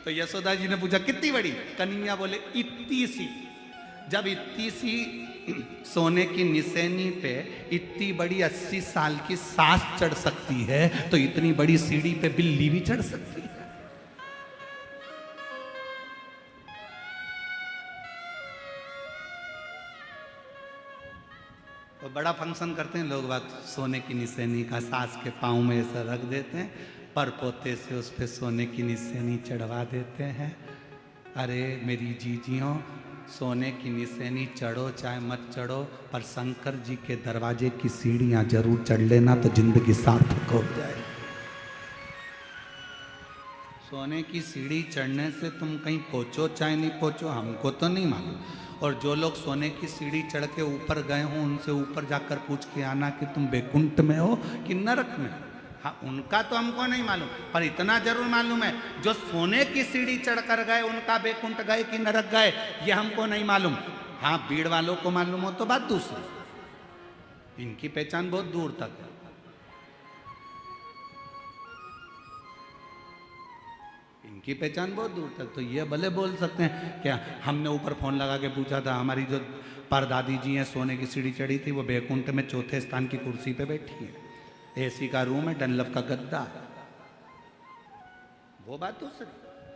तो यशोदा जी ने पूछा कितनी बड़ी? कन्हैया बोले इतनी सी। जब इतनी सी सोने की निसेनी पे इतनी बड़ी 80 साल की सास चढ़ सकती है, तो इतनी बड़ी सीढ़ी पे बिल्ली भी चढ़ सकती है। तो बड़ा फंक्शन करते हैं लोग, बात सोने की निसेनी का सास के पाँव में ऐसा रख देते हैं, पर पोते से उस पर सोने की निसेनी चढ़वा देते हैं। अरे मेरी जीजियों, सोने की निसेनी चढ़ो चाहे मत चढ़ो, पर शंकर जी के दरवाजे की सीढ़ियाँ जरूर चढ़ लेना, तो जिंदगी सार्थक हो जाए। सोने की सीढ़ी चढ़ने से तुम कहीं पहुँचो चाहे नहीं पहुँचो, हमको तो नहीं मालूम। और जो लोग सोने की सीढ़ी चढ़ के ऊपर गए हों, उनसे ऊपर जाकर पूछ के आना कि तुम बैकुंठ में हो कि नरक में। हाँ, उनका तो हमको नहीं मालूम, पर इतना जरूर मालूम है जो सोने की सीढ़ी चढ़कर गए उनका बैकुंठ गए कि नरक गए, ये हमको नहीं मालूम। हाँ, भीड़ वालों को मालूम हो तो बात दूसरी, इनकी पहचान बहुत दूर तक है। की पहचान बहुत दूर तक, तो ये भले बोल सकते हैं क्या हमने ऊपर फोन लगा के पूछा था, हमारी जो परदादी जी हैं सोने की सीढ़ी चढ़ी थी, वो बैकुंठ में चौथे स्थान की कुर्सी पे बैठी है, एसी का रूम है, डनलप का गद्दा, वो बात दूसरी।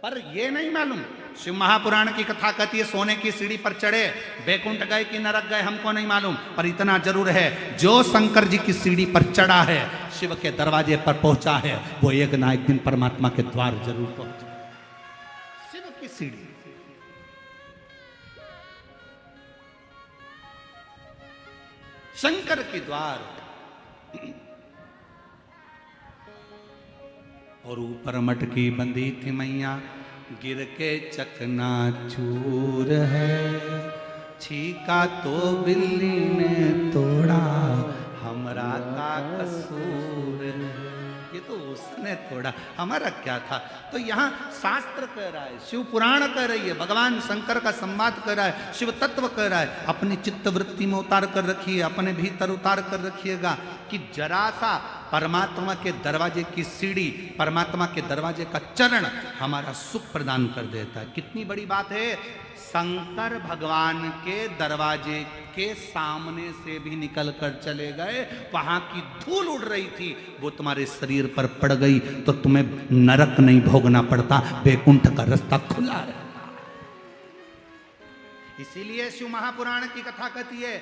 पर ये नहीं मालूम, शिव महापुराण की कथा कहती है सोने की सीढ़ी पर चढ़े बैकुंठ गए कि नरक गए हमको नहीं मालूम, पर इतना जरूर है जो शंकर जी की सीढ़ी पर चढ़ा है, शिव के दरवाजे पर पहुंचा है, वो एक ना एक दिन परमात्मा के द्वार जरूर पहुंचे। सीढ़ी शंकर की द्वार, और ऊपर मटकी बंधी थी मैया, गिर के चकना चूर है, छीका तो बिल्ली ने तोड़ा, हमरा का कसूर है। ये तो उसने तोड़ा, हमारा क्या था? तो यहाँ शास्त्र कह रहा है, शिव पुराण कह रही है, भगवान शंकर का संवाद कर रहा है, शिव तत्व कह रहा है, अपनी चित्त वृत्ति में उतार कर रखिए, अपने भीतर उतार कर रखिएगा कि जरा सा परमात्मा के दरवाजे की सीढ़ी, परमात्मा के दरवाजे का चरण हमारा सुख प्रदान कर देता है। कितनी बड़ी बात है, शंकर भगवान के दरवाजे के सामने से भी निकल कर चले गए, वहां की धूल उड़ रही थी, वो तुम्हारे शरीर पर पड़ गई तो तुम्हें नरक नहीं भोगना पड़ता, बैकुंठ का रास्ता खुला रहता। इसीलिए शिव महापुराण की कथा कहती है,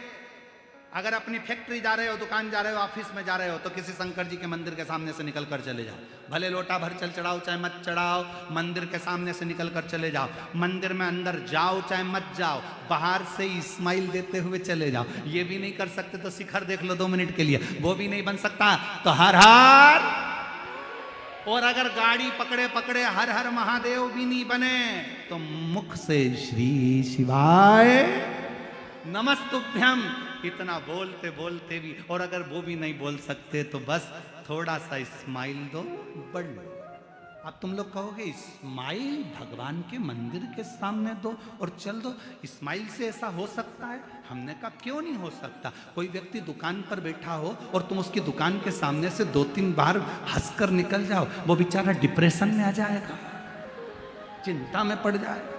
अगर अपनी फैक्ट्री जा रहे हो, दुकान जा रहे हो, ऑफिस में जा रहे हो, तो किसी शंकर जी के मंदिर के सामने से निकल कर चले जाओ, भले लोटा भर चल चढ़ाओ चाहे मत चढ़ाओ, मंदिर के सामने से निकल कर चले जाओ, मंदिर में अंदर जाओ चाहे मत जाओ, बाहर से स्माइल देते हुए चले जाओ। ये भी नहीं कर सकते तो शिखर देख लो 2 मिनट के लिए, वो भी नहीं बन सकता तो हर हर, और अगर गाड़ी पकड़े पकड़े हर हर महादेव भी नहीं बने तो मुख से श्री शिवाय नमस्तुभ्यम इतना बोलते बोलते भी, और अगर वो भी नहीं बोल सकते तो बस थोड़ा सा स्माइल दो, बढ़ लो। अब तुम लोग कहोगे स्माइल भगवान के मंदिर के सामने दो और चल दो, स्माइल से ऐसा हो सकता है? हमने कहा क्यों नहीं हो सकता। कोई व्यक्ति दुकान पर बैठा हो और तुम उसकी दुकान के सामने से 2-3 बार हंसकर निकल जाओ, वो बेचारा डिप्रेशन में आ जाएगा, चिंता में पड़ जाएगा।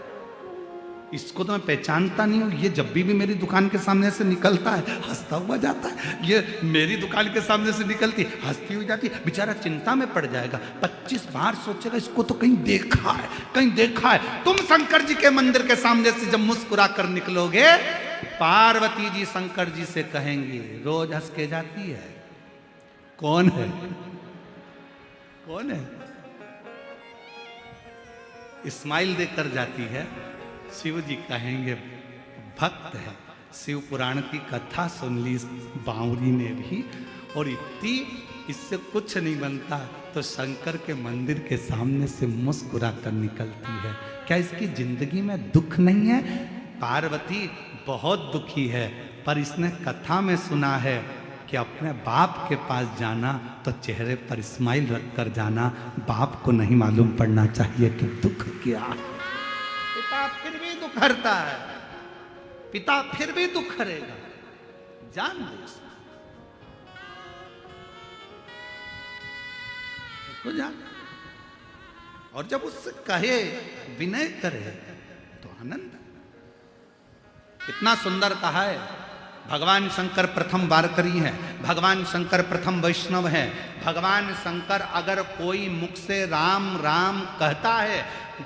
इसको तो मैं पहचानता नहीं हूँ, ये जब भी मेरी दुकान के सामने से निकलता है हंसता हुआ जाता है, ये मेरी दुकान के सामने से निकलती हंसती हुई जाती, बेचारा चिंता में पड़ जाएगा, 25 बार सोचेगा इसको तो कहीं देखा है, कहीं देखा है। तुम शंकर जी के मंदिर के सामने से जब मुस्कुरा कर निकलोगे, पार्वती जी शंकर जी से कहेंगी रोज हंस के जाती है, कौन है, कौन है? स्माइल देकर जाती है, शिव जी कहेंगे भक्त है, शिव पुराण की कथा सुन ली बावरी ने भी, और इतनी इससे कुछ नहीं बनता तो शंकर के मंदिर के सामने से मुस्कुरा कर निकलती है। क्या इसकी जिंदगी में दुख नहीं है? पार्वती बहुत दुखी है, पर इसने कथा में सुना है कि अपने बाप के पास जाना तो चेहरे पर स्माइल रख कर जाना, बाप को नहीं मालूम पड़ना चाहिए कि दुख क्या है। पिता फिर भी दुख हरता है, पिता फिर भी दुख हरेगा, जान दो उसको जान। और जब उससे कहे, विनय करे तो आनंद। कितना सुंदर कहा है, भगवान शंकर प्रथम वारकरी हैं, भगवान शंकर प्रथम वैष्णव हैं। भगवान शंकर अगर कोई मुख से राम राम कहता है,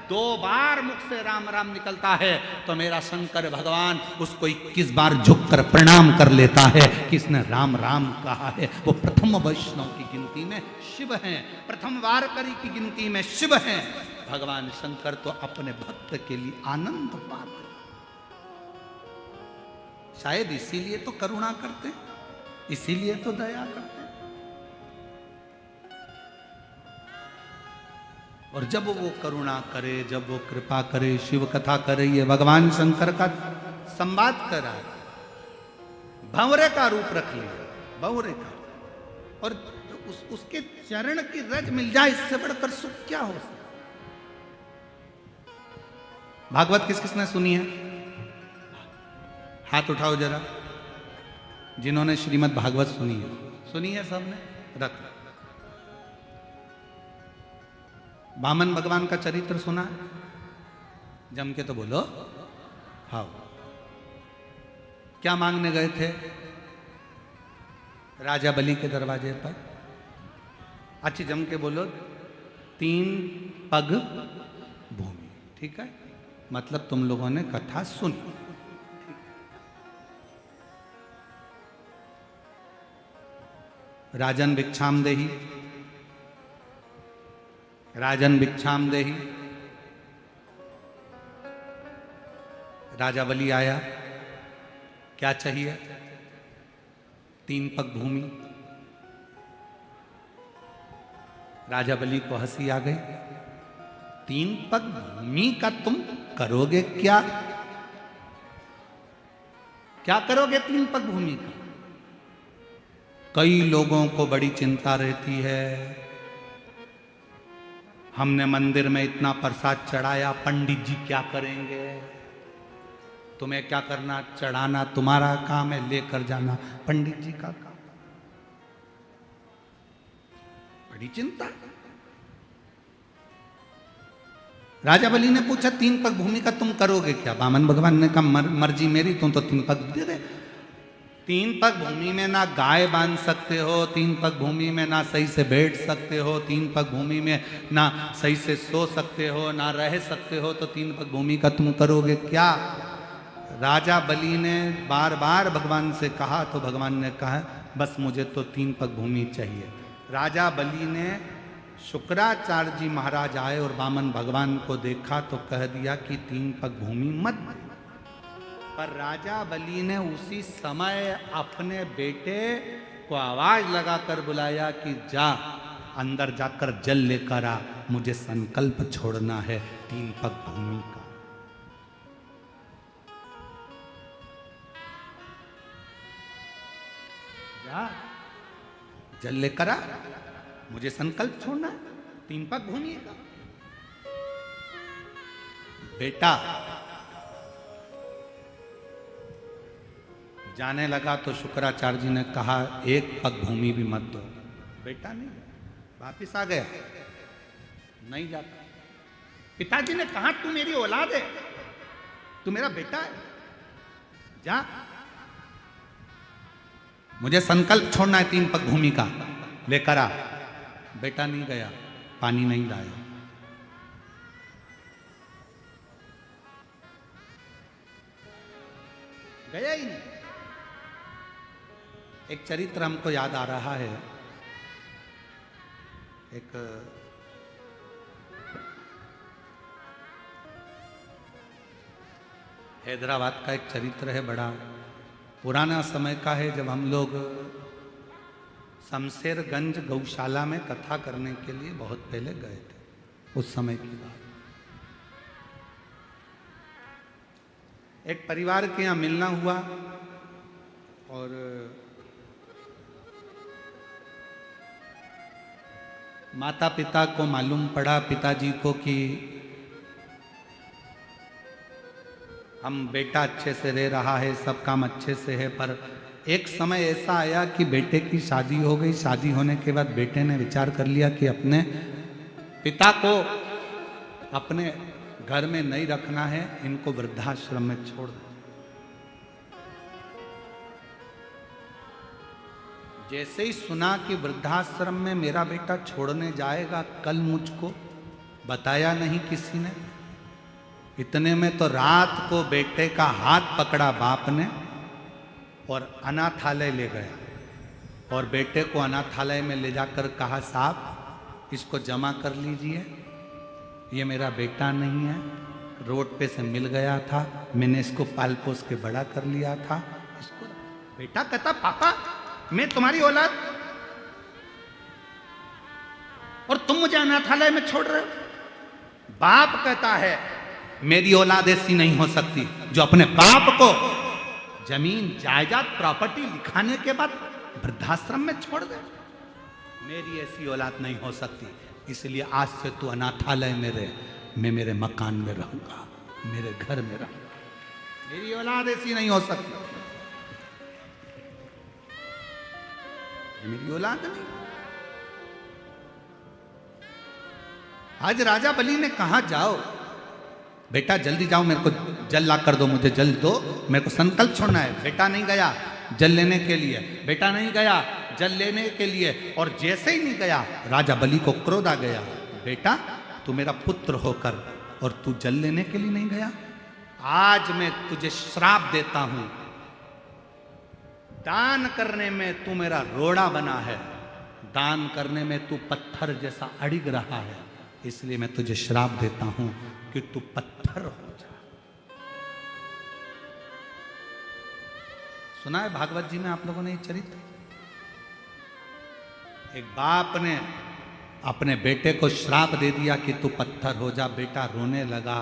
2 बार मुख से राम राम निकलता है, तो मेरा शंकर भगवान उसको 21 बार झुककर प्रणाम कर लेता है कि इसने राम राम कहा है। वो प्रथम वैष्णव की गिनती में शिव हैं, प्रथम वारकरी की गिनती में शिव हैं। भगवान शंकर तो अपने भक्त के लिए आनंद पाते, शायद इसीलिए तो करुणा करते हैं, इसीलिए तो दया करते हैं। और जब वो करुणा करे, जब वो कृपा करे, शिव कथा करे, ये भगवान शंकर का संवाद करा, भंवरे का रूप रख लिया, भंवरे का, और उसके चरण की रज मिल जाए, इससे बढ़कर सुख क्या हो सकता। भागवत किस किसने सुनी है? हाथ उठाओ जरा, जिन्होंने श्रीमद् भागवत सुनी है। सुनी है सबने? रख। वामन भगवान का चरित्र सुना है? जम के तो बोलो। हाँ, क्या मांगने गए थे राजा बलि के दरवाजे पर? अच्छी जम के बोलो, 3 पग भूमि। ठीक है, मतलब तुम लोगों ने कथा सुनी। राजन भिक्षाम देही, राजन भिक्षाम देही। राजा बलि आया, क्या चाहिए? 3 पग भूमि। राजा बलि को हंसी आ गई, 3 पग भूमि का तुम करोगे क्या? क्या करोगे 3 पग भूमि का? कई लोगों को बड़ी चिंता रहती है, हमने मंदिर में इतना प्रसाद चढ़ाया, पंडित जी क्या करेंगे? तुम्हें क्या करना, चढ़ाना तुम्हारा काम है, लेकर जाना पंडित जी का काम। बड़ी चिंता। राजा बलि ने पूछा, 3 पग भूमि का तुम करोगे क्या? वामन भगवान ने कहा, मर्जी मेरी, तुम तो 3 पग दे दे। 3 पग भूमि में ना गाय बांध सकते हो, 3 पग भूमि में ना सही से बैठ सकते हो, 3 पग भूमि में ना सही से सो सकते हो, ना रह सकते हो, तो 3 पग भूमि का तुम करोगे क्या? राजा बलि ने बार बार भगवान से कहा, तो भगवान ने कहा, बस मुझे तो 3 पग भूमि चाहिए। राजा बलि ने, शुक्राचार्य जी महाराज आए और वामन भगवान को देखा तो कह दिया कि 3 पग भूमि मत दे। पर राजा बलि ने उसी समय अपने बेटे को आवाज लगाकर बुलाया कि जा, अंदर जाकर जल लेकर आ, मुझे संकल्प छोड़ना है 3 पग भूमि का। जा, जल लेकर आ, मुझे संकल्प छोड़ना है 3 पग भूमि का। बेटा जाने लगा तो शुक्राचार्य जी ने कहा, 1 पग भूमि भी मत दो। बेटा नहीं, वापिस आ गया, नहीं जाता। पिताजी ने कहा, तू मेरी औलाद है, तू मेरा बेटा है, जा, मुझे संकल्प छोड़ना है 3 पग भूमि का, लेकर आ। बेटा नहीं गया, पानी नहीं लाया। गया ही नहीं। एक चरित्र हमको याद आ रहा है, एक हैदराबाद का एक चरित्र है, बड़ा पुराना समय का है, जब हम लोग शमशेरगंज गौशाला में कथा करने के लिए बहुत पहले गए थे। उस समय की बात, एक परिवार के यहाँ मिलना हुआ और माता पिता को मालूम पड़ा, पिताजी को, कि हम बेटा अच्छे से रह रहा है, सब काम अच्छे से है, पर एक समय ऐसा आया कि बेटे की शादी हो गई। शादी होने के बाद बेटे ने विचार कर लिया कि अपने पिता को अपने घर में नहीं रखना है, इनको वृद्धाश्रम में छोड़ दो। जैसे ही सुना कि वृद्धाश्रम में मेरा बेटा छोड़ने जाएगा, कल मुझको बताया नहीं किसी ने। इतने में तो रात को बेटे का हाथ पकड़ा बाप ने और अनाथालय ले गया और बेटे को अनाथालय में ले जाकर कहा, साहब इसको जमा कर लीजिए, ये मेरा बेटा नहीं है, रोड पे से मिल गया था, मैंने इसको पाल पोस के बड़ा कर लिया था। इसको बेटा कहता, पापा मैं तुम्हारी औलाद और तुम मुझे अनाथालय में छोड़ रहे हो। बाप कहता है, मेरी औलाद ऐसी नहीं हो सकती जो अपने बाप को जमीन जायदाद प्रॉपर्टी लिखाने के बाद वृद्धाश्रम में छोड़ दे। मेरी ऐसी औलाद नहीं हो सकती, इसलिए आज से तू अनाथालय में रहे, मैं मेरे मकान में रहूंगा, मेरे घर में रहूंगा, मेरी औलाद ऐसी नहीं हो सकती, मेरी औलाद नहीं। आज राजा बलि ने कहा, जाओ बेटा जल्दी जाओ, मेरे को जल ला कर दो, मुझे जल दो, मेरे को संकल्प छोड़ना है। बेटा नहीं गया जल लेने के लिए, बेटा नहीं गया जल लेने के लिए, और जैसे ही नहीं गया राजा बलि को क्रोध आ गया, बेटा तू मेरा पुत्र होकर और तू जल लेने के लिए नहीं गया, आज मैं तुझे श्राप देता हूं, दान करने में तू मेरा रोड़ा बना है, दान करने में तू पत्थर जैसा अड़िग रहा है, इसलिए मैं तुझे श्राप देता हूं कि तू पत्थर हो जा। सुना है भागवत जी में आप लोगों ने ये चरित्र? एक बाप ने अपने बेटे को श्राप दे दिया कि तू पत्थर हो जा। बेटा रोने लगा,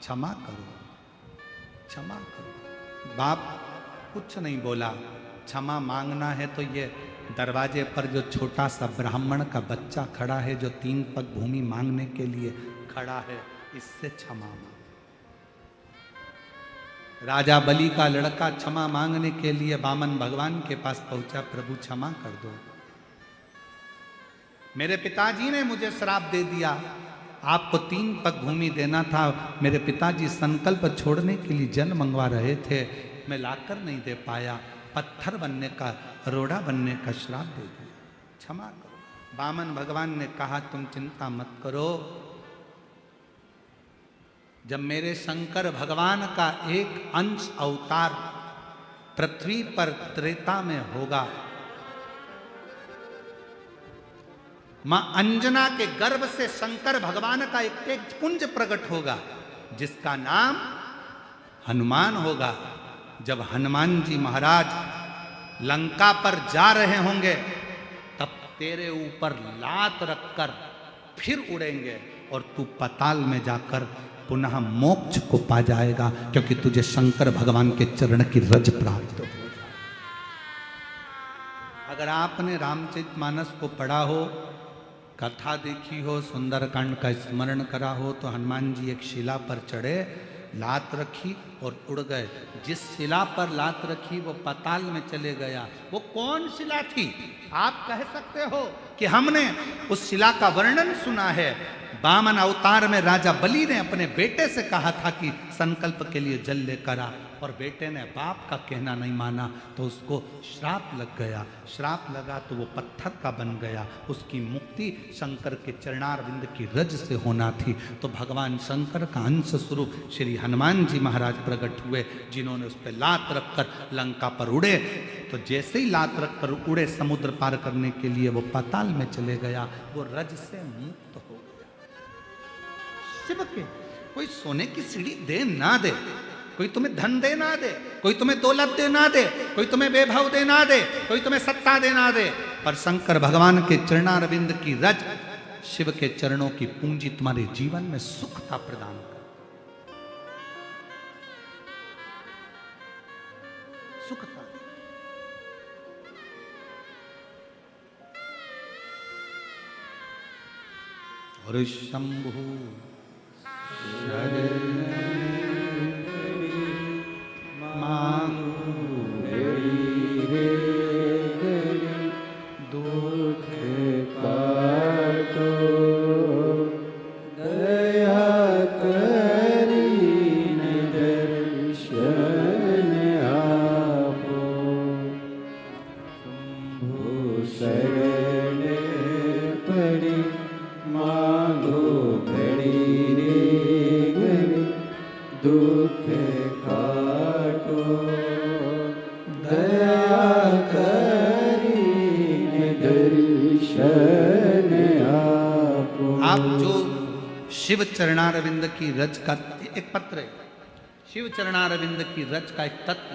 क्षमा करो क्षमा करो। बाप कुछ नहीं बोला। क्षमा मांगना है तो ये दरवाजे पर जो छोटा सा ब्राह्मण का बच्चा खड़ा है, जो 3 पग भूमि मांगने के लिए खड़ा है, इससे क्षमा मांग। राजा बलि का लड़का क्षमा मांगने के लिए वामन भगवान के पास पहुंचा, प्रभु क्षमा कर दो, मेरे पिताजी ने मुझे श्राप दे दिया, आपको 3 पग भूमि देना था, मेरे पिताजी संकल्प छोड़ने के लिए जल मंगवा रहे थे, मैं लाकर नहीं दे पाया, पत्थर बनने का, रोड़ा बनने का श्राप दे दिया, क्षमा करो। वामन भगवान ने कहा, तुम चिंता मत करो, जब मेरे शंकर भगवान का एक अंश अवतार पृथ्वी पर त्रेता में होगा, मां अंजना के गर्भ से शंकर भगवान का एक तेज पुंज प्रकट होगा जिसका नाम हनुमान होगा। जब हनुमान जी महाराज लंका पर जा रहे होंगे, तब तेरे ऊपर लात रखकर फिर उड़ेंगे और तू पाताल में जाकर पुनः मोक्ष को पा जाएगा, क्योंकि तुझे शंकर भगवान के चरण की रज प्राप्त हो। अगर आपने रामचरितमानस को पढ़ा हो, कथा देखी हो, सुंदरकांड का स्मरण करा हो, तो हनुमान जी एक शिला पर चढ़े, लात रखी और उड़ गए। जिस शिला पर लात रखी वो पाताल में चले गया। वो कौन शिला थी? आप कह सकते हो कि हमने उस शिला का वर्णन सुना है। वामन अवतार में राजा बलि ने अपने बेटे से कहा था कि संकल्प के लिए जल लेकर आ, और बेटे ने बाप का कहना नहीं माना तो उसको श्राप लग गया। श्राप लगा तो वो पत्थर का बन गया। उसकी मुक्ति शंकर के चरणारविंद की रज से होना थी। तो भगवान शंकर का अंश स्वरूप श्री हनुमान जी महाराज प्रकट हुए, जिन्होंने उस पर लात रखकर लंका पर उड़े। तो जैसे ही लात रखकर उड़े, समुद्र पार करने के लिए वो पाताल में चले गया, वो रज से मुक्त हो गया। शिव के कोई सोने की सीढ़ी दे ना दे, कोई तुम्हें धन दे ना दे, कोई तुम्हें दौलत दे ना दे, कोई तुम्हें वैभव दे ना दे, कोई तुम्हें सत्ता दे ना दे, पर शंकर भगवान के चरणारविंद की रज, शिव के चरणों की पूंजी तुम्हारे जीवन में सुखता प्रदान कर, सुखता। और शंभु दुख काटो, दया करीने दर्शन आपो, शंभु शरण पड़ी मांगो घड़ी रे घड़ी, दुख काटो, दया करीने दर्शन आपो। आप जो शिव चरणारविंद की रज का एक पत्र है, शिव चरणारविंद की रज का एक तत्व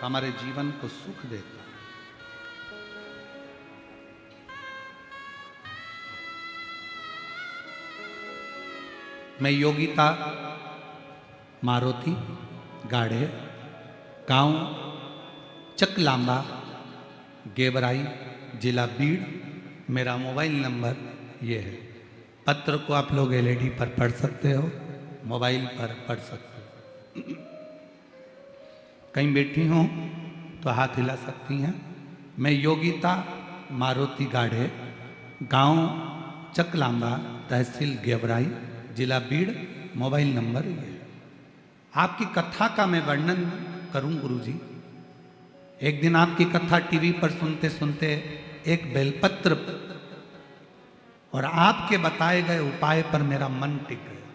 हमारे जीवन को सुख देता है। मैं योगिता मारुति गाढ़े, गांव चकलांबा, गेवराई, जिला बीड़, मेरा मोबाइल नंबर ये है। पत्र को आप लोग एलईडी पर पढ़ सकते हो, मोबाइल पर पढ़ सकते हो। कहीं बैठी हो तो हाथ हिला सकती हैं। मैं योगिता मारुति गाढ़े, गांव चकलांबा, तहसील गेवराई, जिला बीड़, मोबाइल नंबर ये है। आपकी कथा का मैं वर्णन करूं गुरुजी। एक दिन आपकी कथा टीवी पर सुनते सुनते एक बेलपत्र और आपके बताए गए उपाय पर मेरा मन टिक गया।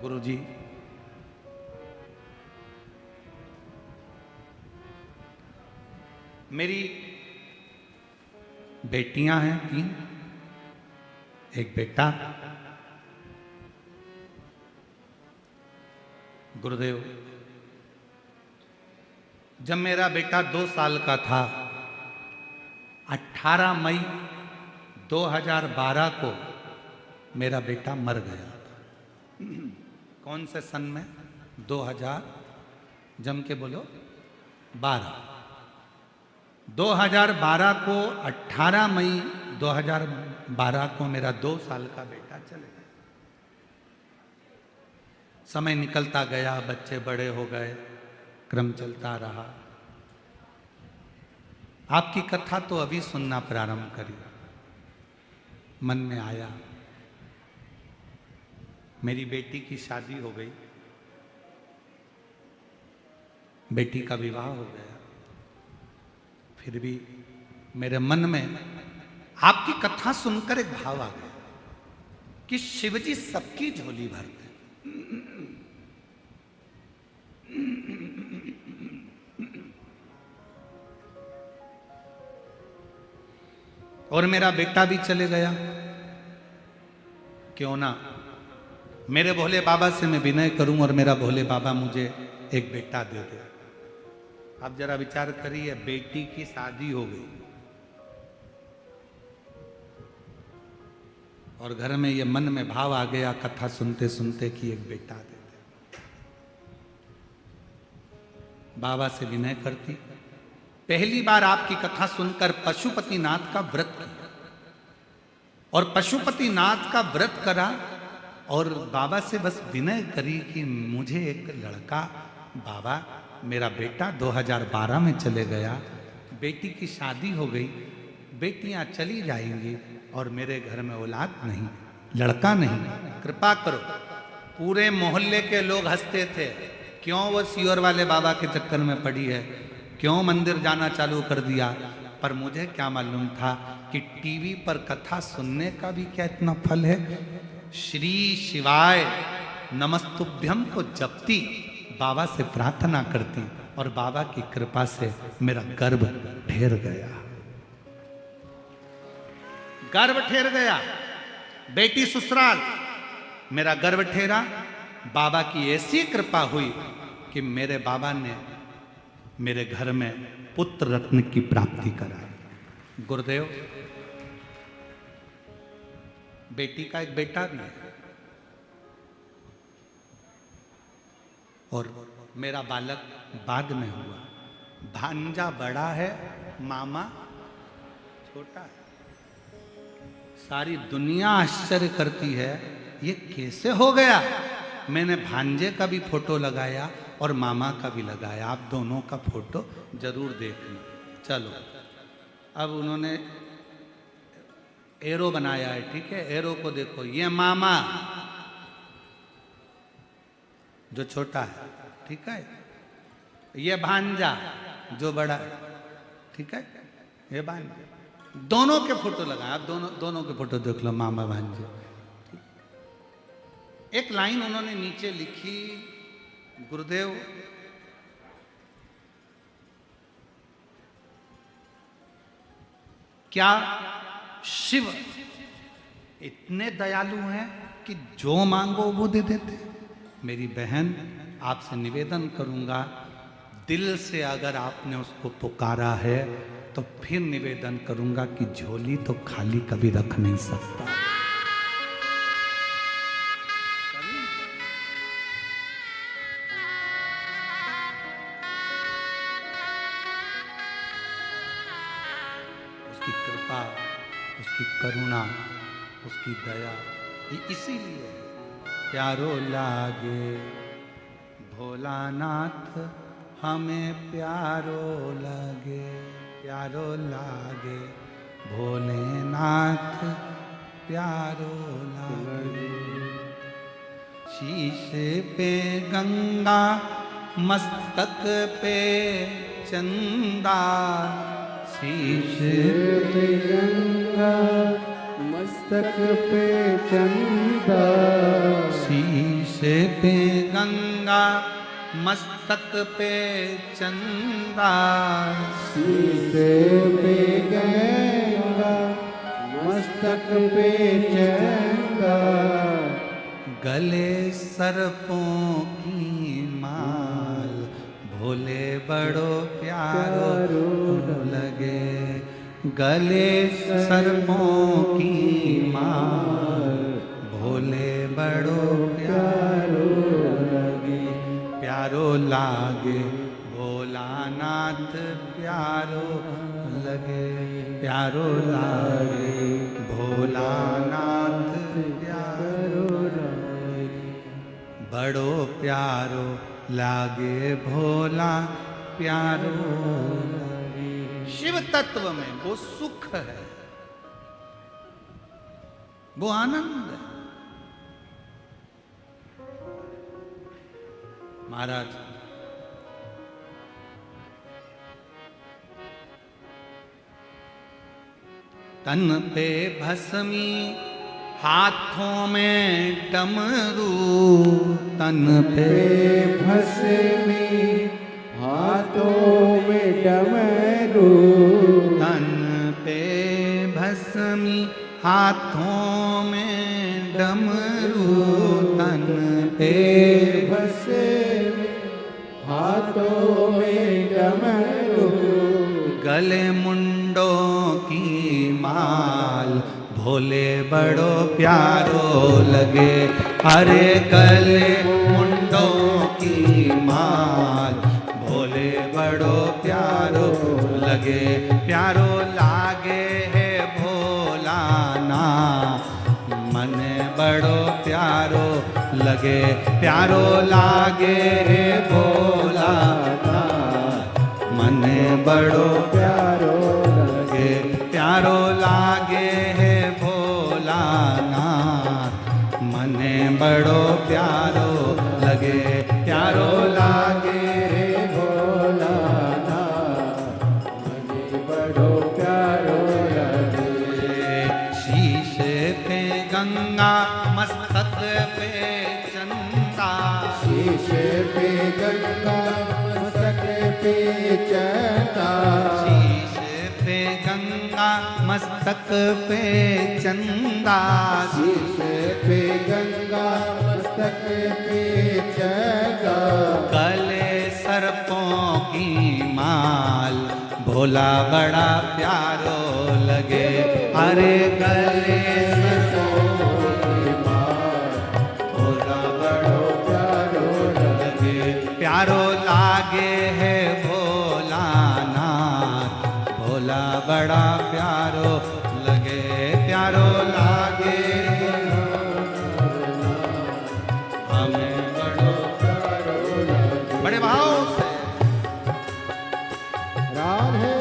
गुरुजी, मेरी बेटियां हैं 3, एक बेटा। गुरुदेव, जब मेरा बेटा 2 साल का था, 18 मई 2012 को मेरा बेटा मर गया था। कौन से सन में? 2000, जम के बोलो, 12। 2012 को, 18 मई 2012 को मेरा 2 साल का बेटा चले गया। समय निकलता गया, बच्चे बड़े हो गए, क्रम चलता रहा। आपकी कथा तो अभी सुनना प्रारंभ करी, मन में आया। मेरी बेटी की शादी हो गई, बेटी का विवाह हो गया, फिर भी मेरे मन में आपकी कथा सुनकर एक भाव आ गया कि शिवजी सबकी झोली भरते। और मेरा बेटा भी चले गया, क्यों ना मेरे भोले बाबा से मैं विनय करूं और मेरा भोले बाबा मुझे एक बेटा दे दे। आप जरा विचार करिए, बेटी की शादी हो गई और घर में ये मन में भाव आ गया कथा सुनते सुनते कि एक बेटा दे दे। बाबा से विनय करती। पहली बार आपकी कथा सुनकर पशुपतिनाथ का व्रत किया और पशुपतिनाथ का व्रत करा और बाबा से बस विनय करी कि मुझे एक लड़का, बाबा मेरा बेटा 2012 में चले गया, बेटी की शादी हो गई, बेटियां चली जाएंगी और मेरे घर में औलाद नहीं, लड़का नहीं, कृपा करो। पूरे मोहल्ले के लोग हंसते थे, क्यों वो सियोर वाले बाबा के चक्कर में पड़ी है, क्यों मंदिर जाना चालू कर दिया। पर मुझे क्या मालूम था कि टीवी पर कथा सुनने का भी क्या इतना फल है। श्री शिवाय नमस्तुभ्यम को जपती, बाबा से प्रार्थना करती और बाबा की कृपा से मेरा गर्भ ठहर गया, गर्भ ठहर गया। बेटी ससुराल, मेरा गर्व ठहरा। बाबा की ऐसी कृपा हुई कि मेरे बाबा ने मेरे घर में पुत्र रत्न की प्राप्ति कराई। गुरुदेव, बेटी का एक बेटा भी है और मेरा बालक बाद में हुआ। भांजा बड़ा है, मामा छोटा है। सारी दुनिया आश्चर्य करती है ये कैसे हो गया। मैंने भांजे का भी फोटो लगाया और मामा का भी लगाया, आप दोनों का फोटो जरूर देखना। चलो, अब उन्होंने एरो बनाया है, ठीक है, एरो को देखो, ये मामा जो छोटा है, ठीक है, ये भांजा जो बड़ा है, ठीक है, ये भांजा। दोनों के फोटो लगाए, आप दोनों के फोटो देख लो, मामा भांजे। एक लाइन उन्होंने नीचे लिखी, गुरुदेव क्या शिव इतने दयालु हैं कि जो मांगो वो दे देते। मेरी बहन, आपसे निवेदन करूंगा, दिल से अगर आपने उसको पुकारा है तो फिर निवेदन करूंगा कि झोली तो खाली कभी रख नहीं सकता। उसकी कृपा, उसकी करुणा, उसकी दया, ये इसीलिए प्यारो लागे भोलानाथ, हमें प्यारो लगे, प्यारो लागे भोलेनाथ, प्यारो लागे। शीश पे गंगा, मस्तक पे चंदा, शीश पे गंगा, मस्तक पे चंदा, शीश पे गंगा, मस्तक पे चंदा, शीश पे गंगा, मस्तक पे चंदा, गले सर्पों की माल, भोले बड़ो प्यारो लगे। गले सर्पों की माल, भोले बड़ो प्यारो लगे, प्यारो लागे भोलानाथ, प्यारो लगे, प्यारो लागे भोलानाथ, प्यारो लगे, बड़ो प्यारो लागे भोला, प्यारो लगे। शिव तत्व में वो सुख है, वो आनंद है। महाराज, तन पे भस्मी, हाथों में डमरू, तन पे भस्मी, हाथों में डमरू, तन पे भस्मी, हाथों में डमरू, तन पे भस्मी, हाथों में डमरू, गले मुंडों की माल, भोले बड़ो प्यारो लगे। अरे गले मुंडों की माल, भोले बड़ो प्यारो लगे, प्यारो लागे है भोलाना, मन बड़ो प्यारो लगे, प्यारो लागे है भोलाना, मन बड़ो प्यारो लगे, प्यारो लागे है भोलाना, मन बड़ो प्यारो लगे, प्यारो लागे है भोलाना, मन बड़ो प्यारो लगे। शीश पे गंगा, मस्तक पे चंदा, शीश पे गंगा, मस्तक पे चंदा, शीश पे गंगा, मस्तक मस्तक पे चंदा, शीश पे गंगा मस्तक पे चंदा, गले सर्पों की माल भोला बड़ा प्यारो लगे। अरे गले सर्पों की माल भोला बड़ो प्यारो लगे। प्यारो लागे है भोलानाथ, भोला बड़ा प्यारो लगे। प्यारो लागे हमें बड़ो प्यारो लगे। बड़े भाव से राधे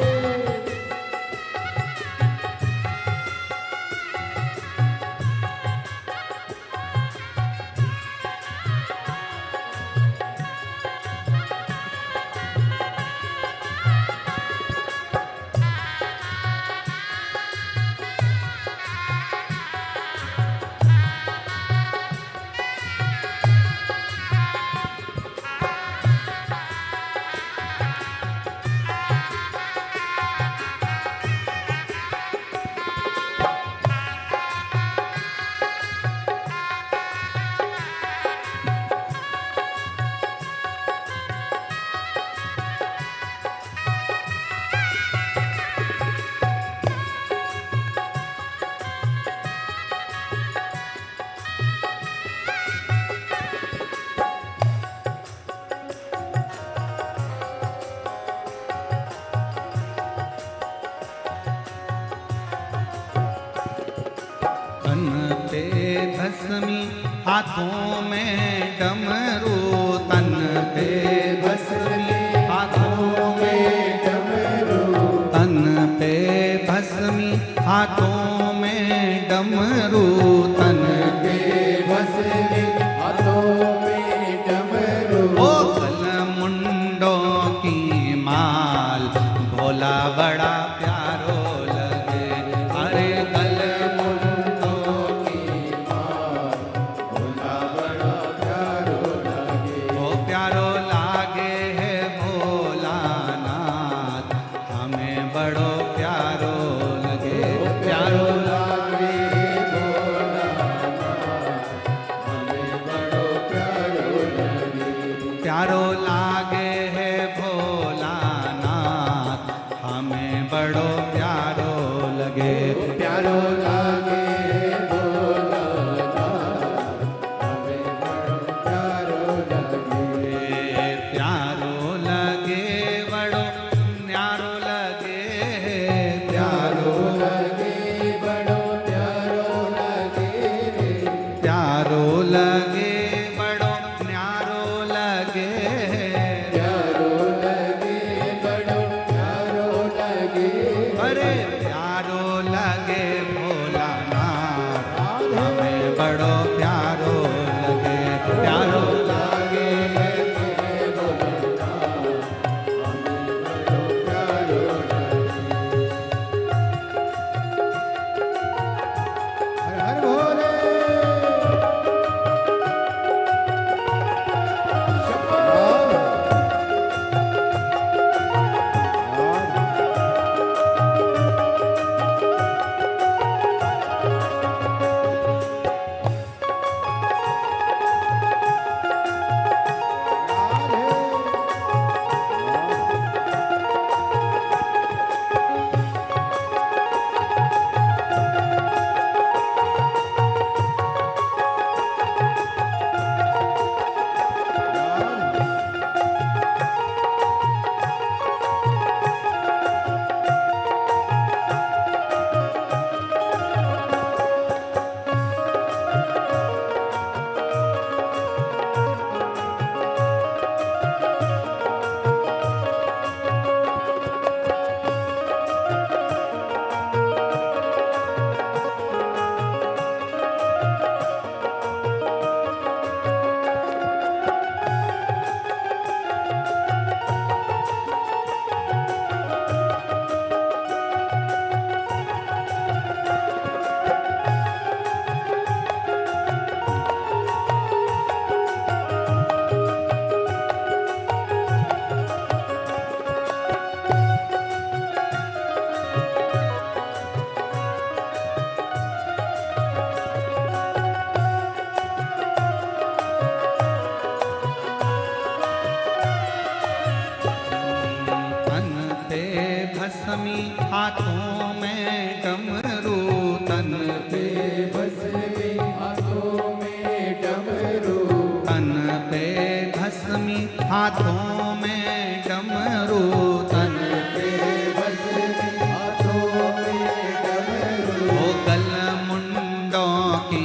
भस्मी हाथों में डमरू, तन पे भस्मी हाथों में डमरू, तन पे भस्मी हाथों में डमरू, तन पे भस्मी हाथों में डमरू, ओ गल मुंडों की माल भोला बड़ा प्यारो लगे। अरे गल बड़ो प्यारो लगे। प्यारो लागे हमें बड़ो प्यारो लगे। प्यारो लागे है भोलानाथ, हमें बड़ो प्यारो लगे। प्यारो लागे भोलानाथ, हमें बड़ो प्यारो लगे। प्यारो लगे बड़ो न्यारो लगे। प्यारो लगे बड़ो प्यारो लगे। प्यारो लगे बड़ो न्यारो लगे। प्यारो लगे बड़ो प्यारो लगे। अरे प्यारो लगे भस्मी हाथों में डमरू तन पे भस्मी हाथों में डमरू तन पे भस्मी हाथों में डमरू तन पे भस्मी हाथों में डमरू ओ गल मुंडों की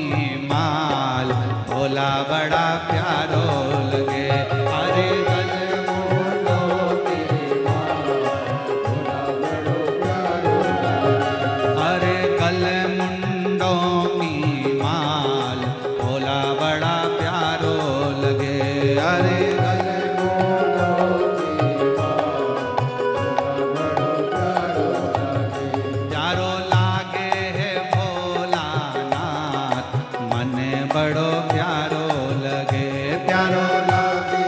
माल भोला बड़ा प्यारो लगे अरे गल मुंडों की अरे गल मुंडों की माल भोला बड़ा प्यारो लगे अरे गल प्यारो लागे है भोलानाथ मन बड़ो प्यारो लगे प्यारो लागे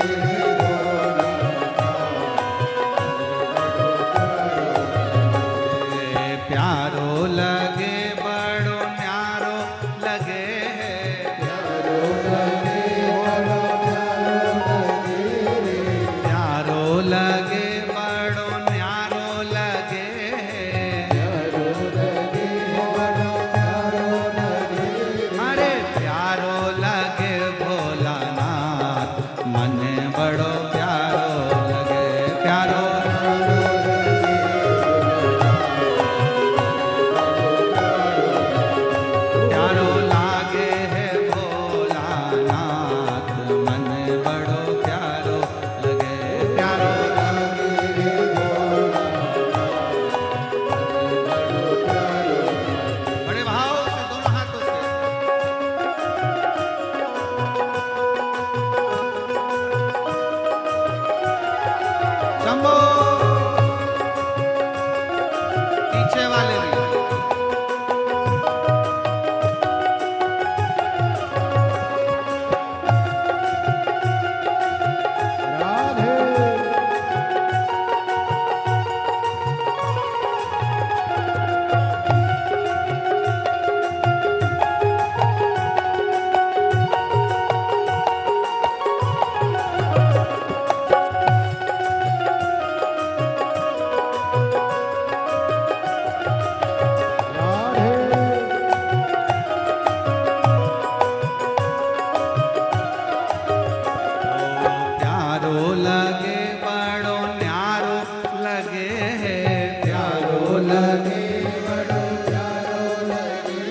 प्यारो लगे बड़ो न्यारो लगे प्यारो लगे बड़ो न्यारो लगे अरे प्यारो लगे भोलानाथ मन बड़ो प्यारो लगे प्यारो प्यारो लागे है भोलानाथ मन बड़ो प्यारो लगे प्यारो बड़े भाव से दोनों हाथों से शंभो पीछे वाले भी राधे प्यारो लगे बड़ो न्यारो लगे है प्यारो लगे बड़ो प्यारो लगे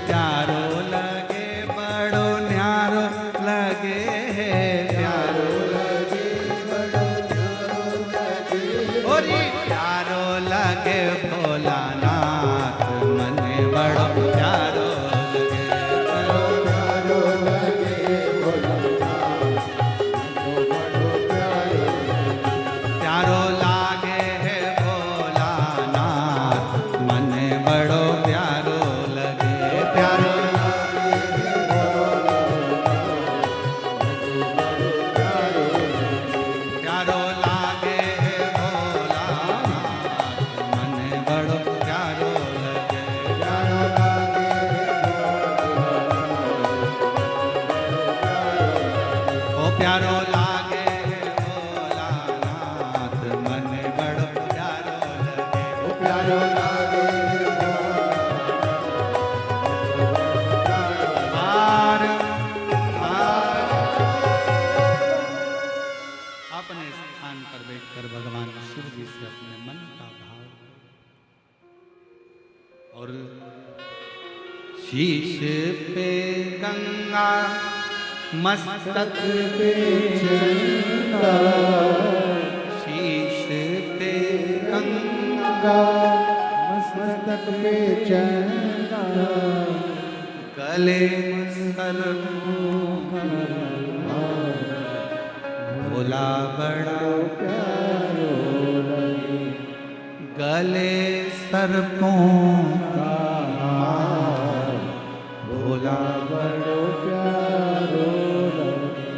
प्यारो लगे बड़ो न्यारो लगे है प्यारो लगे बड़ो प्यारो लगे और ये प्यारो लगे भोलानाथ मन बड़ो प्यारो लगे प्यारो लगे प्यारो लागे है भोलानाथ मन बड़ो प्यारो लगे प्यारो प्यारो लागे है भोलानाथ मन बड़ो प्यारो लगे ओ प्यारो लागे है भोलानाथ मन बड़ो प्यारो लगे प्यारो लागे पार पार अपने स्थान पर बैठकर भगवान शिव जी से अपने मन का भाव और शीश पे गंगा मस्तक पे चंदा शीश पे गंगा मस्तक पे चंदा गले सर भोला बड़ा प्यारो लगे गले सर्पों का हार भोला बड़ो प्यारो लगे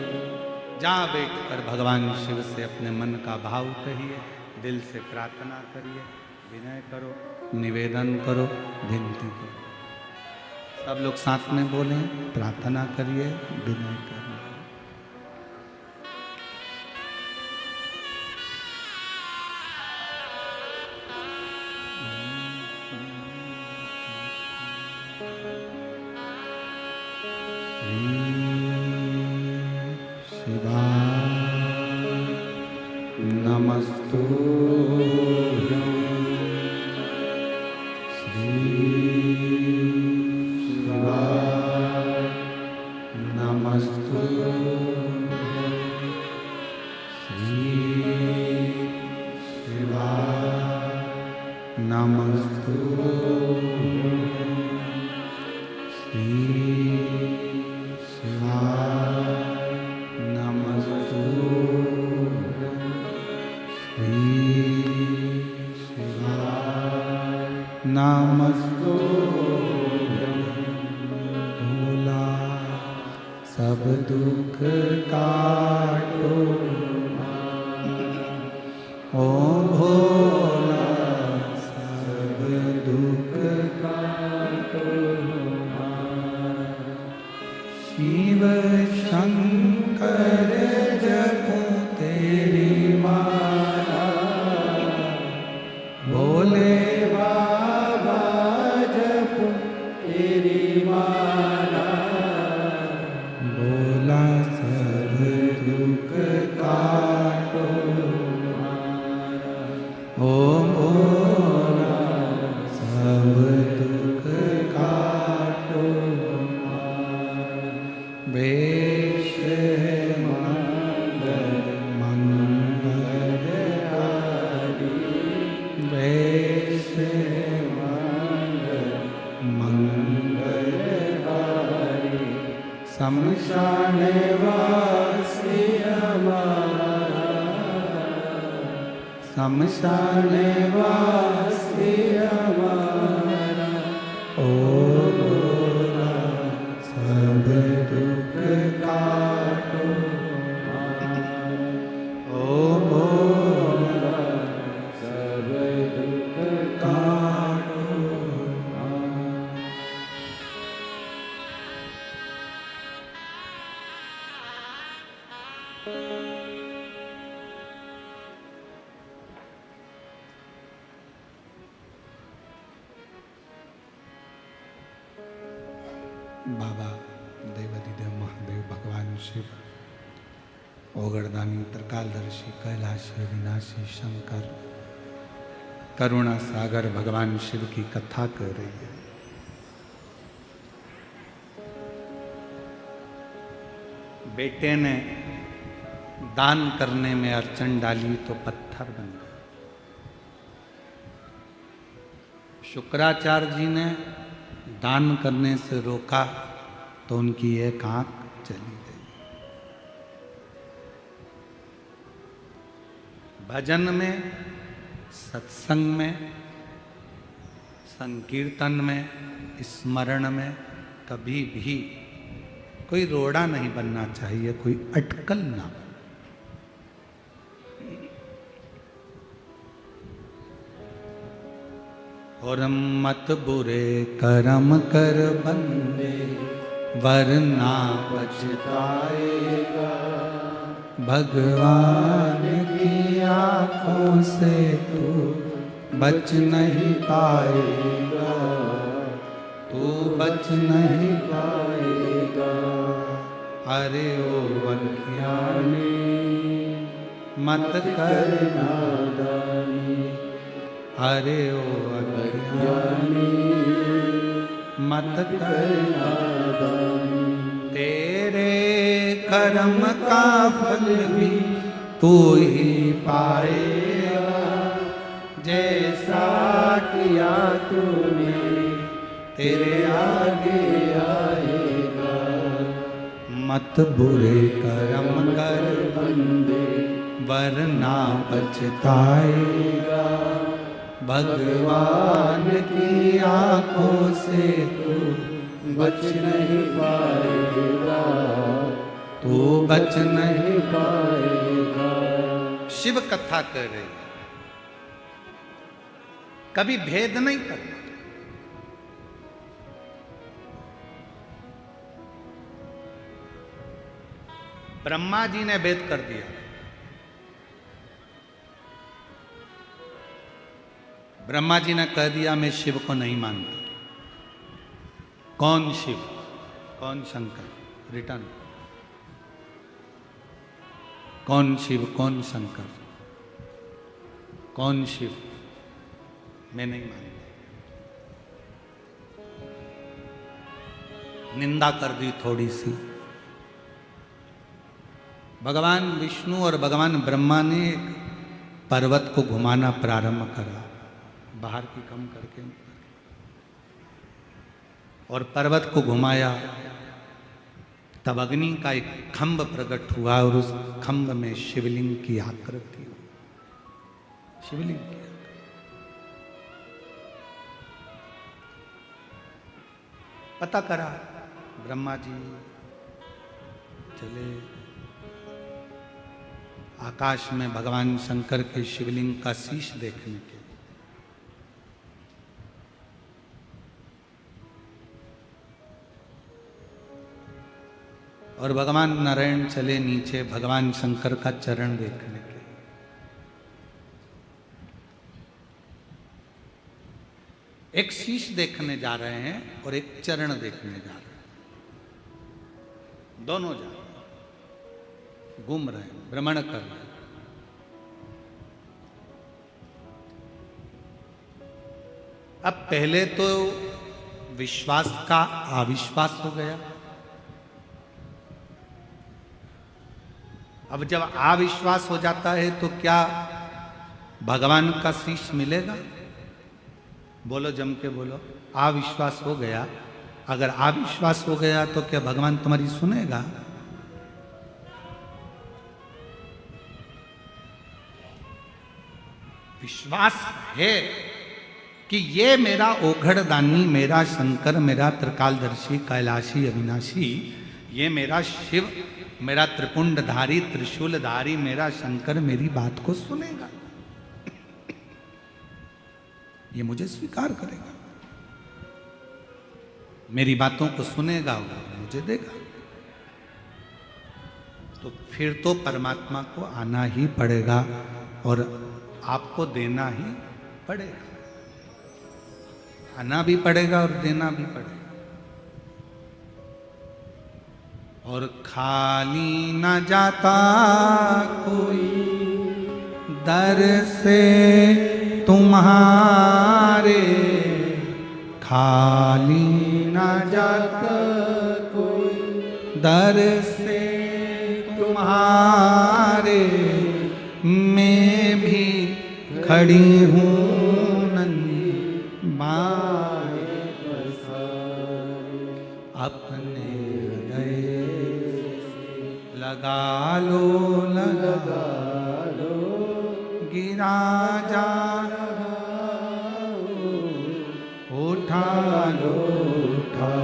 जहाँ बैठकर भगवान शिव से अपने मन का भाव कहिए, दिल से प्रार्थना करिए, विनय करो, निवेदन करो, विनती करो। सब लोग साथ में बोलें, प्रार्थना करिए, विनय करिए। शिवाय नमस्तुभ्यं श्री शिवाय नमस्तुभ्यं श्री शिवाय नमस्तुभ्यं श्री शिवाय नमस्तुभ्यं श्री शिवाय नमस्तुभ्यं भोला सब दुख काटो ओम भोला सब दुख काटो शिव शंकर जपो तेरी माला भोले बाबा जपो तेरी माला भोला सब दुख काटो ओम भोला सब दुख काटो वेश मंगलकारी वेश मंगलकारी शमशान वासी हमारा शमशान वासी हमारा ओ भोला सब दुख काटो ओ भोला सब दुख काटो बाबा देवादिदेव महादेव भगवान शिव ओगरदानी त्रिकालदर्शी कैलाशी विनाशी शंकर करुणा सागर भगवान शिव की कथा कर रही है। बेटे ने दान करने में अड़चन डाली तो पत्थर बन गया। शुक्राचार्य जी ने दान करने से रोका तो उनकी एक आंख चली गई। भजन में, सत्संग में, संकीर्तन में, स्मरण में कभी भी कोई रोड़ा नहीं बनना चाहिए, कोई अटकल ना बने। और मत बुरे कर्म कर बंदे वरना पछताएगा भगवान की आंखों से तू बच नहीं पाएगा, तू बच नहीं पाएगा अरे ओ अज्ञानी मत कर नादानी अरे ओ अज्ञानी मत कर नादानी तेरे कर्म का फल भी तू ही पाएगा, जैसा किया तूने तेरे आगे आएगा। मत बुरे कर्म कर बंदे वरना पछताएगा, भगवान की आंखों से तू बच नहीं पाएगा, तू बच नहीं पाएगा। शिव कथा कर रही है, कभी भेद नहीं करना। ब्रह्मा जी ने भेद कर दिया, ब्रह्मा जी ने कह दिया मैं शिव को नहीं मानता। कौन शिव, कौन शंकर? रिटर्न। कौन शिव कौन शंकर, कौन शिव, मैं नहीं मानता। निंदा कर दी थोड़ी सी। भगवान विष्णु और भगवान ब्रह्मा ने एक पर्वत को घुमाना प्रारंभ करा, बाहर की कम करके, और पर्वत को घुमाया। तब अग्नि का एक खंभ प्रकट हुआ और उस खंभ में शिवलिंग की आकृति हुई, शिवलिंग की आकृति। पता करा, ब्रह्मा जी चले आकाश में भगवान शंकर के शिवलिंग का शीश देखने के। और भगवान नारायण चले नीचे भगवान शंकर का चरण देखने के। एक शीश देखने जा रहे हैं और एक चरण देखने जा रहे हैं, दोनों जा रहे हैं, घूम रहे हैं, भ्रमण कर रहे हैं। अब पहले तो विश्वास का अविश्वास हो गया। अब जब अविश्वास हो जाता है तो क्या भगवान का शीश मिलेगा? बोलो, जम के बोलो। अविश्वास हो गया। अगर अविश्वास हो गया तो क्या भगवान तुम्हारी सुनेगा? विश्वास है कि ये मेरा ओघड़दानी, मेरा शंकर, मेरा त्रिकालदर्शी, कैलाशी, अविनाशी, ये मेरा शिव, मेरा त्रिपुंडधारी, त्रिशूलधारी, मेरा शंकर मेरी बात को सुनेगा, ये मुझे स्वीकार करेगा, मेरी बातों को सुनेगा और मुझे देगा। तो फिर तो परमात्मा को आना ही पड़ेगा और आपको देना ही पड़ेगा, आना भी पड़ेगा और देना भी पड़ेगा। और खाली न जाता कोई दर से तुम्हारे, खाली न जाता कोई दर से तुम्हारे, मैं भी खड़ी हूँ नन्ही माए अपने लगा लो, लगा लो, गिरा जा उठा लो, उठा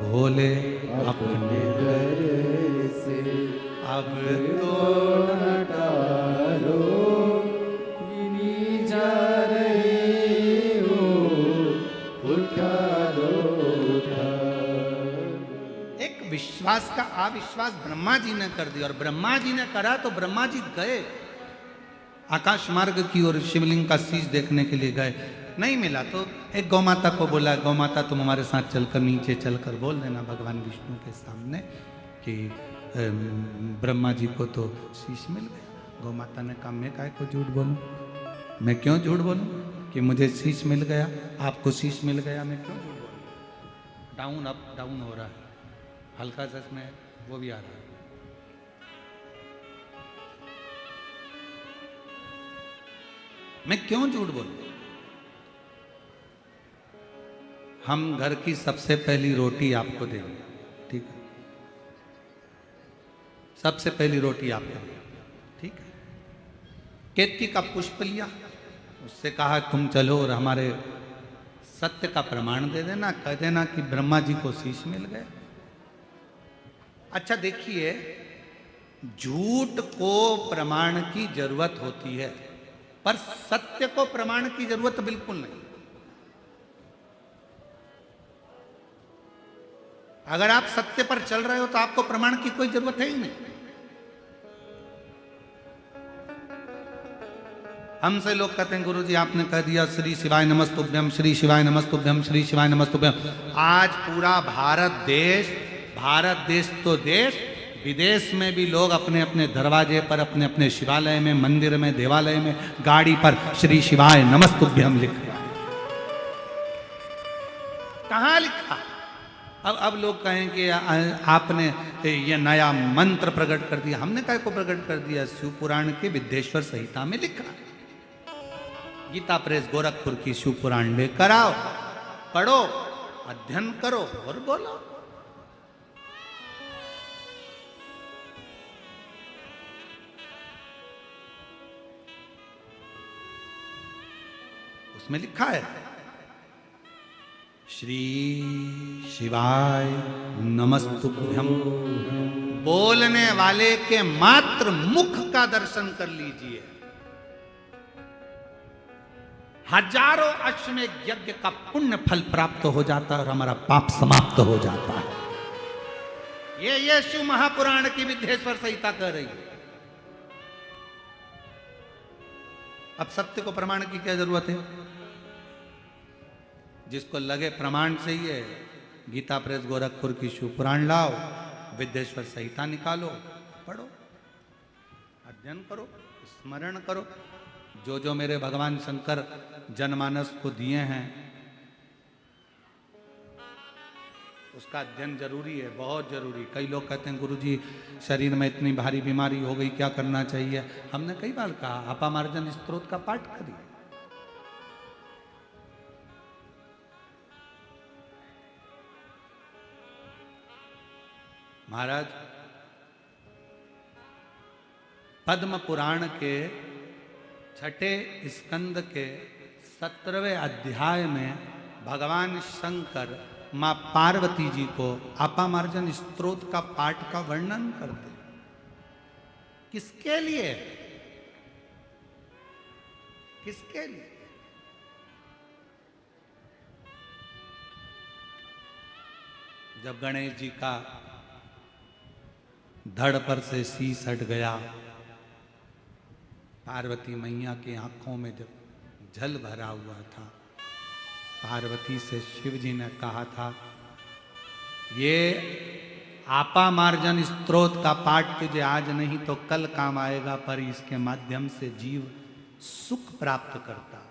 भोले अपने दर से अब तो हटा लो, गिरी जा रही हो, उठा लो, उठा। एक विश्वास का अविश्वास ब्रह्मा जी ने कर दिया और ब्रह्मा जी ने करा तो ब्रह्मा जी गए आकाश मार्ग की ओर, शिवलिंग का शीश देखने के लिए गए, नहीं मिला तो एक गौ माता को बोला, गौ माता तुम हमारे साथ चलकर नीचे चलकर बोल देना भगवान विष्णु के सामने कि ब्रह्मा जी को तो शीश मिल गया। गौ माता ने कहा मैं काहे को झूठ बोलूं, मैं क्यों झूठ बोलूं कि मुझे शीश मिल गया, आपको शीश मिल गया, मैं क्यों झूठ बोलूं। डाउन अप डाउन हो रहा है, हल्का सा इसमें वो भी आ रहा है। मैं क्यों झूठ बोलूं? हम घर की सबसे पहली रोटी आपको देंगे, ठीक है? सबसे पहली रोटी आपको देंगे, ठीक है? केतकी का पुष्प लिया, उससे कहा तुम चलो और हमारे सत्य का प्रमाण दे देना, कह देना कि ब्रह्मा जी को शीश मिल गया। अच्छा देखिए, झूठ को प्रमाण की जरूरत होती है पर सत्य को प्रमाण की जरूरत बिल्कुल नहीं। अगर आप सत्य पर चल रहे हो तो आपको प्रमाण की कोई जरूरत है ही नहीं। हमसे लोग कहते हैं गुरुजी आपने कह दिया श्री शिवाय नमस्तुभ्यम, श्री शिवाय नमस्तुभ्यम, श्री शिवाय नमस्तुभ्यम। आज पूरा भारत देश तो देश विदेश में भी लोग अपने अपने दरवाजे पर, अपने अपने शिवालय में, मंदिर में, देवालय में, गाड़ी पर श्री शिवाय नमस्तुभ्यम लिख रहा है। कहां लिखा? अब लोग कहें कि आपने ये नया मंत्र प्रकट कर दिया। हमने काय को प्रकट कर दिया? शिव पुराण के विद्येश्वर संहिता में लिखा है। गीता प्रेस गोरखपुर की शिव पुराण लेकर आओ, पढ़ो, अध्ययन करो और बोलो। उसमें लिखा है श्री शिवाय नमस्तुभ्यम। बोलने वाले के मात्र मुख का दर्शन कर लीजिए, हजारों अश्वमेध यज्ञ का पुण्य फल प्राप्त हो जाता है और हमारा पाप समाप्त हो जाता है। ये शिव महापुराण की विद्येश्वर संहिता कह रही है। अब सत्य को प्रमाण की क्या जरूरत है? जिसको लगे प्रमाण चाहिए, गीता प्रेस गोरखपुर की शिव पुराण लाओ, विद्येश्वर संहिता निकालो, पढ़ो, अध्ययन करो, स्मरण करो। जो जो मेरे भगवान शंकर जनमानस को दिए हैं उसका अध्ययन जरूरी है, बहुत जरूरी। कई लोग कहते हैं गुरुजी शरीर में इतनी भारी बीमारी हो गई, क्या करना चाहिए? हमने कई बार कहा, अपामार्जन स्तोत्र का पाठ करिए। महाराज, पद्म पुराण के 6ठे स्कंद के 17वें अध्याय में भगवान शंकर मां पार्वती जी को अपामार्जन स्तोत्र का पाठ का वर्णन करते। किसके लिए? किसके लिए? जब गणेश जी का धड़ पर से शीश हट गया, पार्वती मैया की आंखों में जब जल भरा हुआ था, पार्वती से शिव जी ने कहा था, ये आपामार्जन स्तोत्र का पाठ तुझे आज नहीं तो कल काम आएगा, पर इसके माध्यम से जीव सुख प्राप्त करता।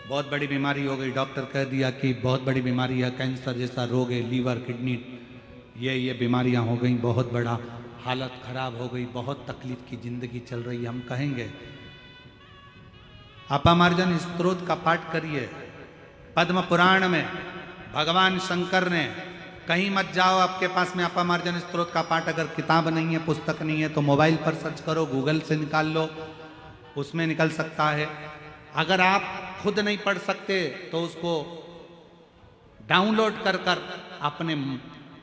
बहुत बड़ी बीमारी हो गई, डॉक्टर कह दिया कि बहुत बड़ी बीमारी है, कैंसर जैसा रोग है, लीवर, किडनी, ये बीमारियां हो गई, बहुत बड़ा हालत खराब हो गई, बहुत तकलीफ की जिंदगी चल रही है। हम कहेंगे अपामार्जन स्तोत्र का पाठ करिए। पद्म पुराण में भगवान शंकर ने, कहीं मत जाओ, आपके पास में अपामार्जन स्तोत्र का पाठ अगर किताब नहीं है, पुस्तक नहीं है, तो मोबाइल पर सर्च करो, गूगल से निकाल लो, उसमें निकल सकता है। अगर आप खुद नहीं पढ़ सकते तो उसको डाउनलोड कर कर अपने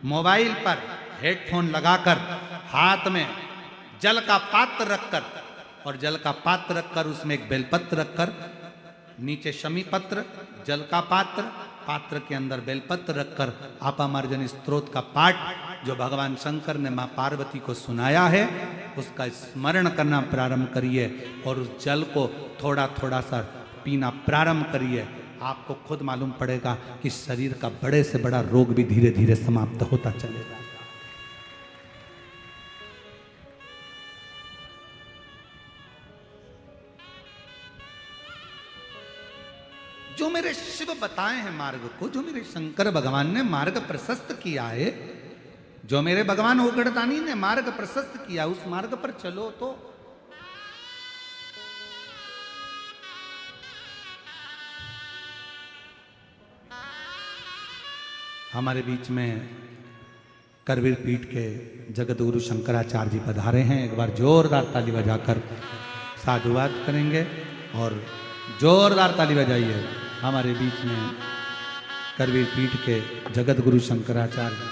मोबाइल पर हेडफोन लगाकर हाथ में जल का पात्र रखकर, और जल का पात्र रखकर उसमें एक बेलपत्र रखकर, नीचे शमी पत्र, जल का पात्र, पात्र के अंदर बेलपत्र रखकर अपामार्जन स्तोत्र का पाठ जो भगवान शंकर ने मां पार्वती को सुनाया है उसका स्मरण करना प्रारंभ करिए और उस जल को थोड़ा थोड़ा सा पीना प्रारंभ करिए। आपको खुद मालूम पड़ेगा कि शरीर का बड़े से बड़ा रोग भी धीरे धीरे समाप्त होता चलेगा। जो मेरे शिव बताए हैं मार्ग को, जो मेरे शंकर भगवान ने मार्ग प्रशस्त किया है, जो मेरे भगवान ओगड़दानी ने मार्ग प्रशस्त किया, उस मार्ग पर चलो। तो हमारे बीच में करवीर पीठ के जगत गुरु शंकराचार्य जी पधारे हैं। एक बार जोरदार ताली बजाकर साधुवाद करेंगे और जोरदार ताली बजाइए। हमारे बीच में करवीर पीठ के जगत गुरु शंकराचार्य।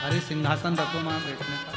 अरे सिंहासन रखो वहां बैठने का।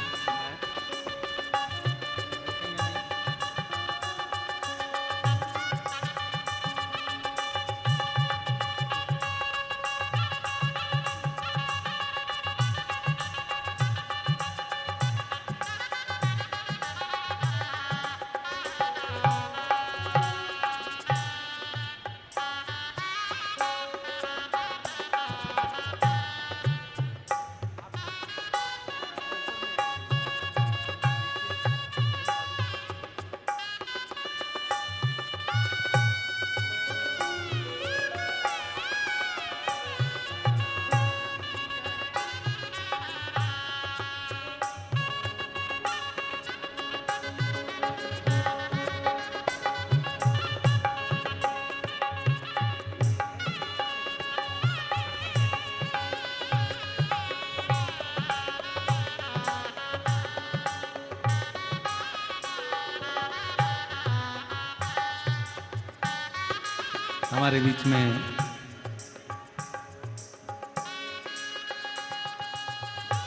हमारे बीच में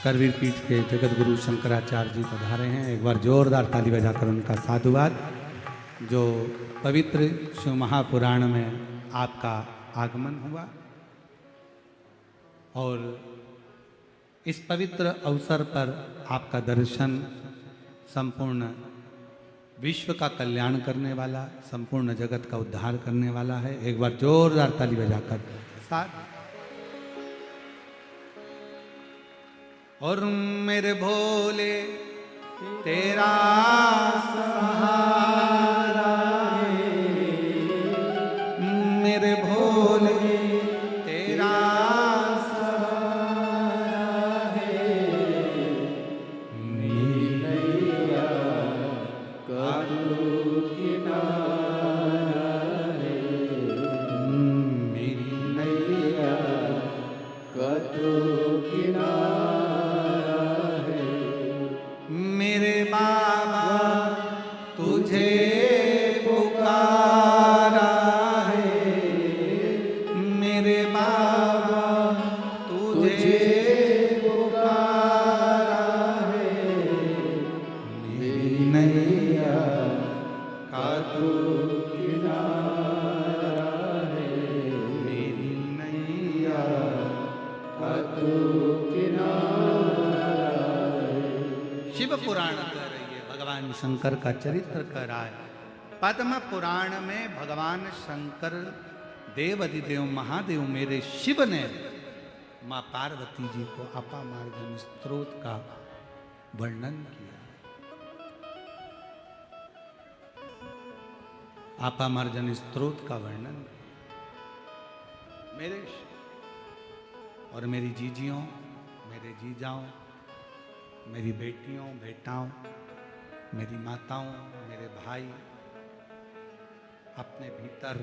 करवीर पीठ के जगत गुरु शंकराचार्य जी पधारे हैं। एक बार जोरदार ताली बजाकर उनका साधुवाद। जो पवित्र शिव महापुराण में आपका आगमन हुआ और इस पवित्र अवसर पर आपका दर्शन संपूर्ण विश्व का कल्याण करने वाला, संपूर्ण जगत का उद्धार करने वाला है। एक बार जोरदार ताली बजाकर साथ। और मेरे भोले तेरा सहारा है, मेरे भोले तेरा सहारा है, मेरी नैया का तू किनारा है, मेरी नैया का तू किनारा। मेरे बाबा तुझे पुकारा है, मेरे बाबा तुझे पुकारा है, मेरी नैया का तू किनारा है, मेरी नैया का तू किनारा। शिव पुराण कह रही है, भगवान शंकर का चरित्र कह रहा है। पद्म पुराण में भगवान शंकर देव अधिदेव महादेव मेरे शिव ने मां पार्वती जी को अपामार्जन स्त्रोत का वर्णन किया। अपामार्जन स्त्रोत का वर्णन मेरे और मेरी जीजियों, मेरे जीजाओं, मेरी बेटियों, बेटाओं, मेरी माताओं, मेरे भाई अपने भीतर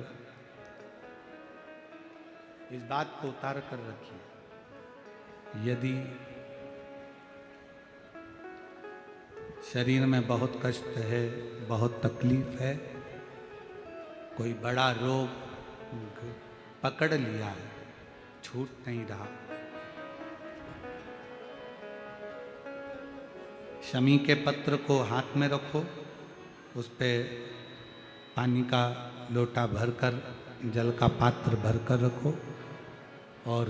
इस बात को उतार कर रखिए। यदि शरीर में बहुत कष्ट है, बहुत तकलीफ है, कोई बड़ा रोग पकड़ लिया है, छूट नहीं रहा, शमी के पत्र को हाथ में रखो, उस पे पानी का लोटा भरकर, जल का पात्र भरकर रखो और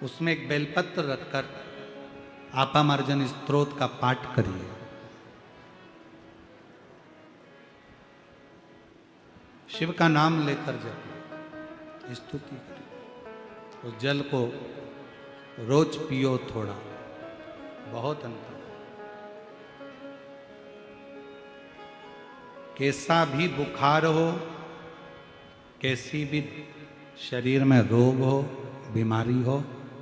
उसमें एक बेलपत्र रखकर अपामार्जन स्त्रोत का पाठ करिए। शिव का नाम लेकर जपिए, स्तुति करिए। उस जल को रोज पियो, थोड़ा बहुत अंतर। कैसा भी बुखार हो, कैसी भी शरीर में रोग हो, बीमारी हो,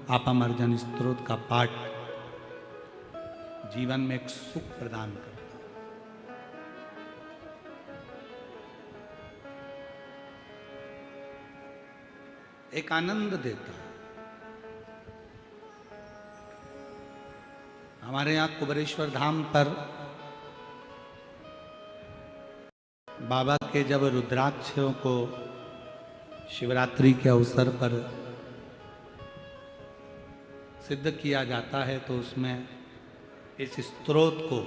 अपामार्जन स्त्रोत का पाठ जीवन में एक सुख प्रदान करता है। एक आनंद देता है। हमारे यहाँ कुबेरेश्वर धाम पर बाबा के जब रुद्राक्षों को शिवरात्रि के अवसर पर सिद्ध किया जाता है तो उसमें इस स्तोत्र को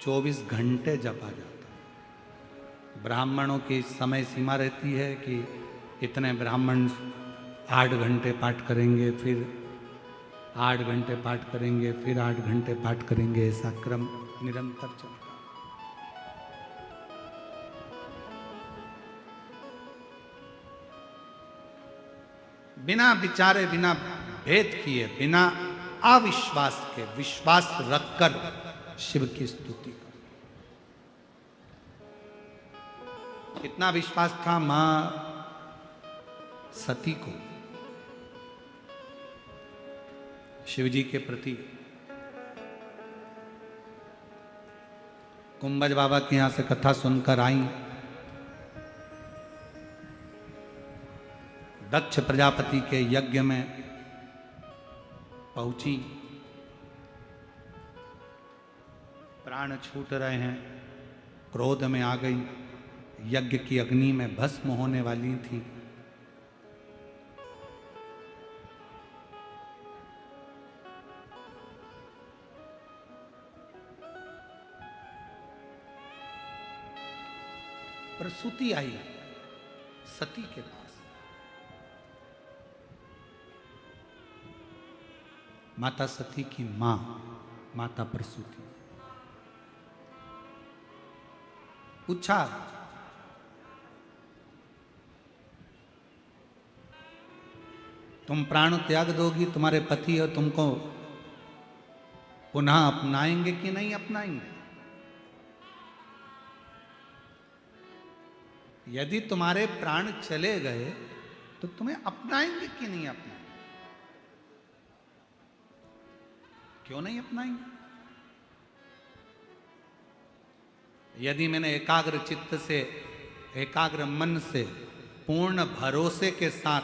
24 घंटे जपा जाता है। ब्राह्मणों की समय सीमा रहती है कि इतने ब्राह्मण 8 घंटे पाठ करेंगे, फिर 8 घंटे पाठ करेंगे, फिर 8 घंटे पाठ करेंगे, ऐसा क्रम निरंतर चलता है। बिना विचारे, बिना भेद किए, बिना अविश्वास के विश्वास रखकर शिव की स्तुति कर। कितना विश्वास था मां सती को शिव जी के प्रति। कुंभज बाबा के यहां से कथा सुनकर आई। दक्ष प्रजापति के यज्ञ में पहुंची, प्राण छूट रहे हैं, क्रोध में आ गई यज्ञ की अग्नि में भस्म होने वाली थी। प्रसूति आई सती के पास। माता सती की मां माता प्रसूति। पूछा, तुम प्राण त्याग दोगी, तुम्हारे पति और तुमको पुनः अपनाएंगे कि नहीं अपनाएंगे? यदि तुम्हारे प्राण चले गए तो तुम्हें अपनाएंगे कि नहीं अपनाएंगे? क्यों नहीं अपनाएंगे? यदि मैंने एकाग्र चित्त से, एकाग्र मन से, पूर्ण भरोसे के साथ,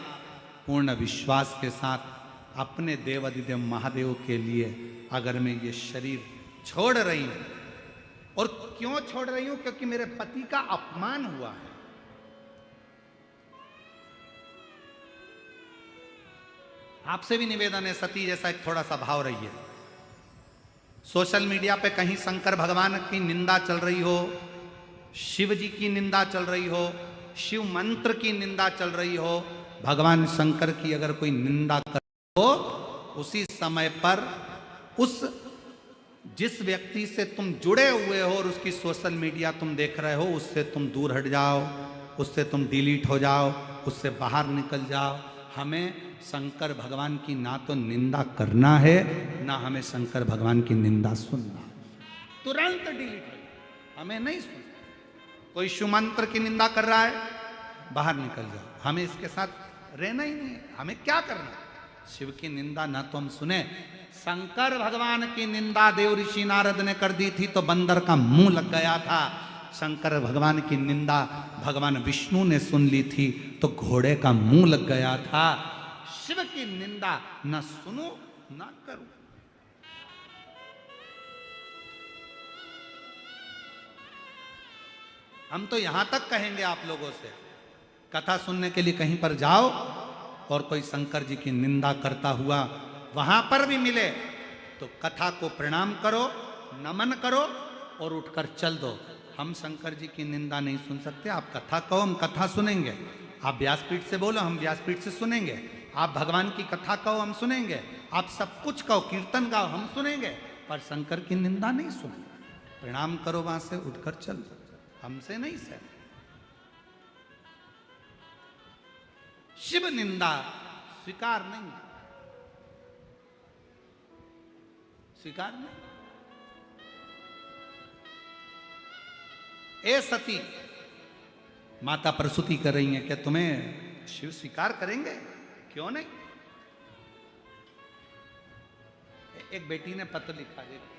पूर्ण विश्वास के साथ अपने देवाधिदेव महादेव के लिए अगर मैं ये शरीर छोड़ रही हूं, और क्यों छोड़ रही हूं? क्योंकि मेरे पति का अपमान हुआ है। आपसे भी निवेदन है, सती जैसा एक थोड़ा सा भाव रहिए। सोशल मीडिया पे कहीं शंकर भगवान की निंदा चल रही हो, शिव जी की निंदा चल रही हो, शिव मंत्र की निंदा चल रही हो, भगवान शंकर की अगर कोई निंदा कर हो, उसी समय पर उस जिस व्यक्ति से तुम जुड़े हुए हो और उसकी सोशल मीडिया तुम देख रहे हो, उससे तुम दूर हट जाओ, उससे तुम डिलीट हो जाओ, उससे बाहर निकल जाओ। हमें शंकर भगवान की ना तो निंदा करना है, ना हमें शंकर भगवान की निंदा सुनना। तुरंत डिलीट हो, हमें नहीं सुनना। कोई शिव मंत्र की निंदा कर रहा है, बाहर निकल जाओ, हमें इसके साथ रहना ही नहीं है। हमें क्या करना? शिव की निंदा ना तो हम सुने। शंकर भगवान की निंदा देव ऋषि नारद ने कर दी थी तो बंदर का मुंह लग गया था। शंकर भगवान की निंदा भगवान विष्णु ने सुन ली थी तो घोड़े का मुंह लग गया था। शिव की निंदा न सुनो न करो। हम तो यहां तक कहेंगे आप लोगों से, कथा सुनने के लिए कहीं पर जाओ और कोई शंकर जी की निंदा करता हुआ वहां पर भी मिले तो कथा को प्रणाम करो, नमन करो और उठकर चल दो। हम शंकर जी की निंदा नहीं सुन सकते। आप कथा कहो, हम कथा सुनेंगे। आप व्यासपीठ से बोलो, हम व्यासपीठ से सुनेंगे। आप भगवान की कथा कहो, हम सुनेंगे। आप सब कुछ कहो, कीर्तन गाओ, हम सुनेंगे, पर शंकर की निंदा नहीं सुनेंगे। प्रणाम करो, वहां से उठकर चल दो, हमसे नहीं सह। शिव निंदा स्वीकार नहीं, स्वीकार नहीं। ए सती, माता प्रसूति कर रही है, क्या तुम्हें शिव स्वीकार करेंगे? क्यों नहीं? एक बेटी ने पत्र लिखा, देखो